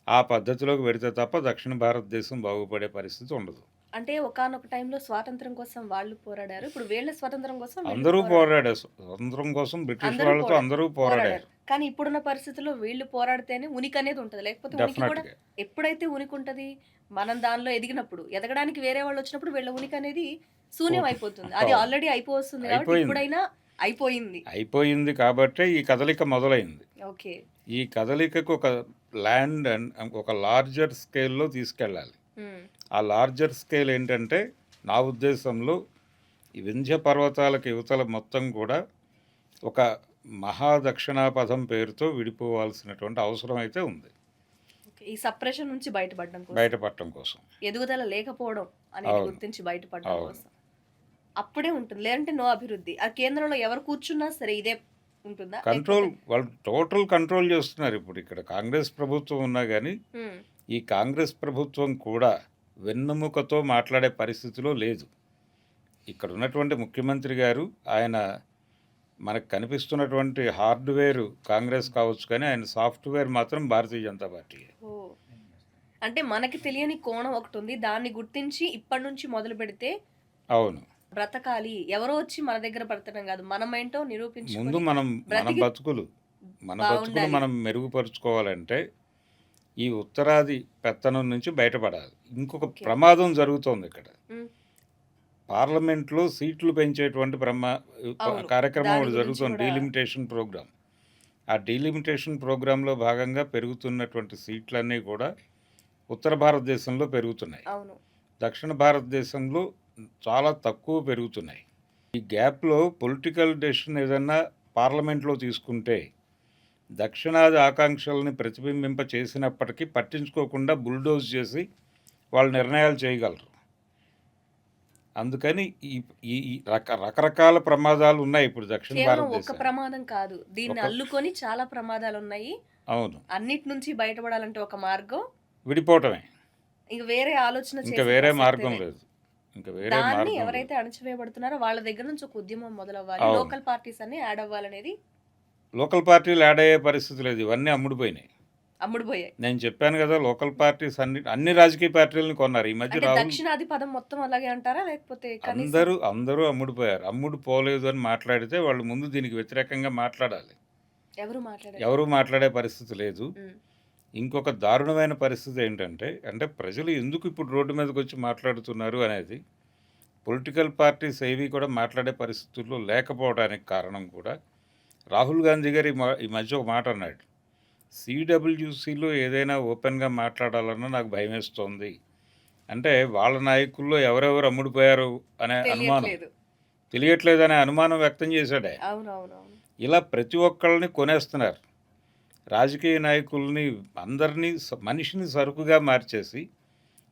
ఆ పద్ధతిలోకి పెడితే తప్ప దక్షిణ భారతదేశం బాగుపడే పరిస్థితి ఉండదు. అంటే ఒకానొక టైంలో స్వాతంత్రం కోసం వాళ్ళు పోరాడారు. ఇప్పుడు వీళ్ళ స్వాతంత్రం కోసం వీళ్ళు అందరూ పోరాడారు. పోరాడారు. స్వతంత్రం కోసం బ్రిటిష్ అందరూ వాళ్ళతో అందరూ పోరాడారు. పోరాడారు. కానీ ఇప్పుడున్న పరిస్థితుల్లో వీళ్ళు పోరాడితేనే ఉనికి అనేది ఉంటది. లేకపోతే ఉనికి కూడా డెఫినెట్గా ఎప్పుడైతే ఉనికి ఉంటది, మనం దానిలో ఎదిగినప్పుడు, ఎదగడానికి వేరే వాళ్ళొచ్చినప్పుడు వీళ్ళ ఉనికి అనేది శూన్యం అయిపోతుంది. అది అవును. ఆల్రెడీ అయిపోవస్తుంది కాబట్టి అయిపోయింది. ఇప్పుడైనా అయిపోయింది. అయిపోయింది కాబట్టే ఈ కదలిక మొదలైంది. ఓకే. ఈ కదలికకు ఒక ల్యాండ్ అండ్ ఒక లార్జర్ స్కేల్లో తీసుకెళ్ళాలి. హ్మ్. ఆ లార్జర్ స్కేల్ ఏంటంటే నా ఉద్దేశంలో ఈ వింధ్య పర్వతాలకు యువతల మొత్తం కూడా ఒక మహాదక్షిణాపథం పేరుతో విడిపోవాల్సినటువంటి అవసరం అయితే ఉంది ఓకే. ఈ సప్రెషన్ నుంచి బయటపడడం కోసం. బయటపడటం కోసం. ఎదుగుదల లేకపోవడం అనేది అవును. గుర్తించి బయటపడడం అవును. కోసం. అప్పుడే ఉంటుంది. లేదంటే నో అభివృద్ధి. ఆ కేంద్రంలో ఎవరు కూర్చున్నా సరే ఇదే ఉంటుందా? కంట్రోల్ లేకపోతే వాళ్ళు టోటల్ కంట్రోల్ చేస్తున్నారు ఇప్పుడు ఇక్కడ కాంగ్రెస్ ప్రభుత్వం ఉన్నా కానీ హ్మ్. ఈ కాంగ్రెస్ ప్రభుత్వం కూడా వెన్నెముకతో మాట్లాడే పరిస్థితిలో లేదు. ఇక్కడ ఉన్నటువంటి ముఖ్యమంత్రి గారు ఆయన మనకు కనిపిస్తున్నటువంటి హార్డ్వేర్ కాంగ్రెస్ కావచ్చు కానీ ఆయన సాఫ్ట్వేర్ మాత్రం భారతీయ జనతా పార్టీ. ఓహ్! అంటే మనకి తెలియని కోణం ఒకటుంది. దాన్ని గుర్తించి ఇప్పటి నుంచి మొదలుపెడితే అవును. బ్రతకాలి. ఎవరో వచ్చి మన దగ్గర బ్రతకడం గాదు. మనమేంటో ముందు నిరూపించుకొని మన బ్రతికి బతుకులు బావుండాలి. మనం మెరుగుపరుచుకోవాలంటే ఈ ఉత్తరాది పెత్తనం నుంచి బయటపడాలి. ఇంకొక ఓకే. ప్రమాదం జరుగుతోంది ఇక్కడ. హ్మ్. పార్లమెంట్లో సీట్లు పెంచేటువంటి అవును. కార్యక్రమం దాని ఒకటి గురించి జరుగుతుంది, కూడా డీలిమిటేషన్ ప్రోగ్రామ్. ఆ డీలిమిటేషన్ ప్రోగ్రాంలో భాగంగా పెరుగుతున్నటువంటి సీట్లన్నీ కూడా ఉత్తర భారతదేశంలో పెరుగుతున్నాయి. అవును. దక్షిణ భారతదేశంలో చాలా తక్కువ పెరుగుతున్నాయి. ఈ గ్యాప్లో పొలిటికల్ డెసిషన్ ఏదన్నా పార్లమెంట్లో తీసుకుంటే దక్షిణాది ఆకాంక్షల్ని ప్రతిబింబింప చేసినప్పటికీ పట్టించుకోకుండా బుల్డోజ్ చేసి వాళ్ళు నిర్ణయాలు చేయగలరు. అందుకని ఈ ఈ ఈ రకరకాల ప్రమాదాలు ఉన్నాయి ఇప్పుడు దక్షిణ కేవలం ఒక్క భారతదేశం. ప్రమాదం కాదు. దీన్ని ఒక అల్లుకొని చాలా ప్రమాదాలున్నాయి. అవును. అన్నిటి నుంచి బయటపడాలంటే ఒక మార్గం. విడిపోవటమే. ఇంక వేరే ఆలోచన ఇంకా చేసే వేరే ప్రసక్తే మార్గం లేదు. లేదు. ఇంకా వేరే దాన్ని మార్గం లేదు. ఎవరైతే అణచివేయబడుతున్నారో వాళ్ళ దగ్గర నుంచి ఒక ఉద్యమం మొదలవ్వాలి. అవును. లోకల్ పార్టీస్ అన్ని యాడ్ అవ్వాలనేది లోకల్ పార్టీలు యాడ్ అయ్యే పరిస్థితి లేదు. ఇవన్నీ అమ్ముడుపోయినాయి. అమ్ముడుపోయాయి. నేను చెప్పాను కదా లోకల్ పార్టీస్ అన్ని రాజకీయ పార్టీలను కొన్నారు. ఈ మధ్య అంటే రాహుల్ దక్షిణాది పదం మొత్తం అలాగే అంటారా? లేకపోతే కనీసం అందరూ అమ్ముడుపోయారు. అమ్ముడు పోలేదు అని మాట్లాడితే వాళ్ళు ముందు దీనికి వ్యతిరేకంగా మాట్లాడాలి. ఎవరు మాట్లాడారు? ఎవరు మాట్లాడే పరిస్థితి లేదు. హ్మ్. ఇంకొక దారుణమైన పరిస్థితి ఏంటంటే అంటే ప్రజలు ఎందుకు ఇప్పుడు రోడ్డు మీదకి వచ్చి మాట్లాడుతున్నారు అనేది పొలిటికల్ పార్టీస్ ఏవి కూడా మాట్లాడే పరిస్థితుల్లో లేకపోవడానికి కారణం కూడా రాహుల్ గాంధీ గారు ఈ మధ్య ఒక మాట అన్నాడు. సిడబ్ల్యూసీలో ఏదైనా ఓపెన్‌గా మాట్లాడాలన్నా నాకు భయమేస్తోంది. అంటే వాళ్ళ నాయకుల్లో ఎవరెవరు అమ్ముడుపోయారు అనే అనుమానం, తెలియట్లేదు. తెలియట్లేదనే అనుమానం వ్యక్తం చేశాడే. అవునవునవును. ఇలా ప్రతి ఒక్కళ్ళని కొనేస్తున్నారు. రాజకీయ నాయకుల్ని అందరినీ మనిషిని సరుకుగా మార్చేసి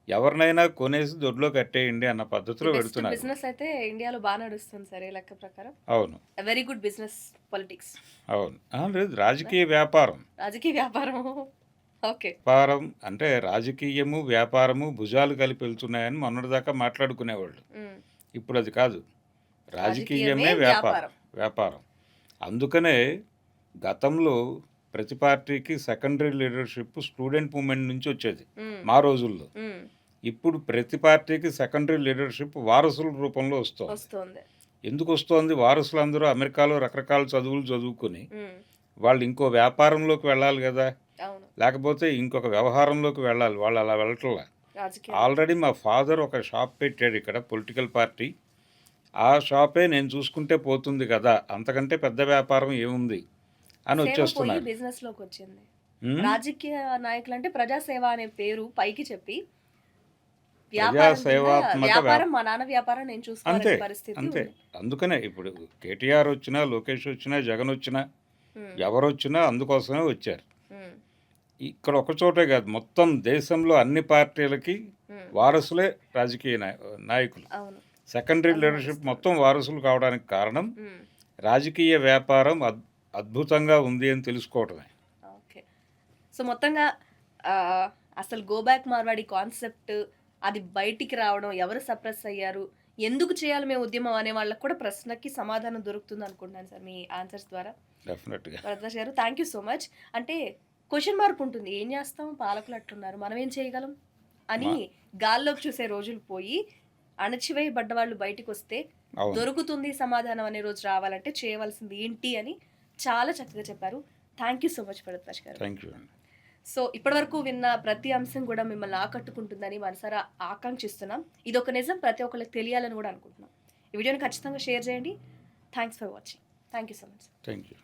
ఎవరినైనా కొనేసి దొడ్లో కట్టేయండి అన్న పద్ధతిలో బెస్ట్ పెడుతున్నారు. బిజినెస్ అయితే ఇండియాలో బా నడుస్తుంది సార్ ఈ లెక్క ప్రకారం. అవును. Very good business politics. అవును. లేదు, రాజకీయ వ్యాపారం. రాజకీయ వ్యాపారం. ఓకే. వ్యాపారం అంటే రాజకీయము, వ్యాపారము భుజాలు కలిపి వెళ్తున్నాయని మొన్నటిదాకా మాట్లాడుకునేవాళ్ళు. హ్మ్. ఇప్పుడు అది కాదు. రాజకీయమే రాజకీయమే వ్యాపారం. వ్యాపారం. వ్యాపారం. అందుకనే గతంలో ప్రతి పార్టీకి సెకండరీ లీడర్‌షిప్ స్టూడెంట్ మూవ్‌మెంట్ నుంచి వచ్చేది హ్మ్. మా రోజుల్లో. హ్మ్. ఇప్పుడు ప్రతి పార్టీకి సెకండరీ లీడర్‌షిప్ వారసుల రూపంలో వస్తోంది. వస్తుంది. ఎందుకొస్తోంది? వారసులందరూ అమెరికాలో రకరకాల చదువులు చదువుకొని హ్మ్. వాళ్ళు ఇంకో వ్యాపారంలోకి వెళ్ళాలి గదా! అవును. లేకపోతే ఇంకొక వ్యవహారంలోకి వెళ్ళాలి. వాళ్ళు అలా వెళ్ళట్లా. రాజకీయాలు. ఆల్రెడీ మా ఫాదర్ ఒక షాప్ పెట్టాడు ఇక్కడ పొలిటికల్ పార్టీ. ఆ షాపే నేను చూసుకుంటే పోతుంది గదా! అంతకంటే పెద్ద వ్యాపారం ఏముంది అని సేవ పోయి వచ్చేస్తున్నారు. బిజినెస్‌లోకి వచ్చింది. హ్మ్. రాజకీయ నాయకులంటే ప్రజాసేవ అనే పేరు పైకి చెప్పి ప్రజా వ్యాపారం కింద సేవాత్మక వ్యాపారం మా నాన్న వ్యాపారం నేను అంతే. చూసుకోవాలనే పరిస్థితి అంతే. ఉంది. అందుకనే ఇప్పుడు కేటీఆర్ వచ్చినా, లోకేష్ వచ్చినా, జగన్ వచ్చినా, హ్మ్. ఎవరొచ్చినా అందుకోసమే వచ్చారు. హ్మ్. ఇక్కడ ఒక చోటే కాదు, మొత్తం దేశంలో అన్ని పార్టీలకి హ్మ్. వారసులే రాజకీయ నాయకులు. అవును. సెకండరీ అలా లీడర్షిప్ నడుస్తుంది. మొత్తం వారసులు కావడానికి కారణం హ్మ్. రాజకీయ వ్యాపారం అద్భుతంగా ఉంది అని తెలుసుకోవటమే. ఓకే. సో మొత్తంగా ఆహ్, అసలు గో బ్యాక్ మార్వాడి కాన్సెప్ట్ అది బయటికి రావడం, ఎవరు సప్రెస్ అయ్యారు, ఎందుకు చేయాలి మేము ఉద్యమం అనే వాళ్ళకి కూడా ప్రశ్నకి సమాధానం దొరుకుతుంది అనుకుంటున్నాను సార్ మీ ఆన్సర్స్ ద్వారా. డెఫినెట్‌గా. Bharadwaj garu thank you so much. అంటే క్వెషన్ మార్క్ ఉంటుంది. ఏం చేస్తాం పాలకులు అట్లున్నారు. మనం ఏం చేయగలం అని మా గాల్లోకి చూసే రోజులు పోయి అణచివేయబడ్డ వాళ్ళు బయటికొస్తే అవును. దొరుకుతుంది సమాధానం అనే రోజు రావాలంటే చేయవలసింది ఏంటి అని చాలా చక్కగా చెప్పారు. Thank you so much Bharadwaj garu. Thank you అండి. సో ఇప్పటివరకు విన్న ప్రతి అంశం కూడా మిమ్మల్ని ఆకట్టుకుంటుందని మనసారా ఆకాంక్షిస్తున్నాం. ఇదొక నిజం ప్రతి ఒక్కళ్ళకి తెలియాలని కూడా అనుకుంటున్నాం. ఈ వీడియోని ఖచ్చితంగా షేర్ చేయండి. Thanks for watching. Thank you so much. Thank you.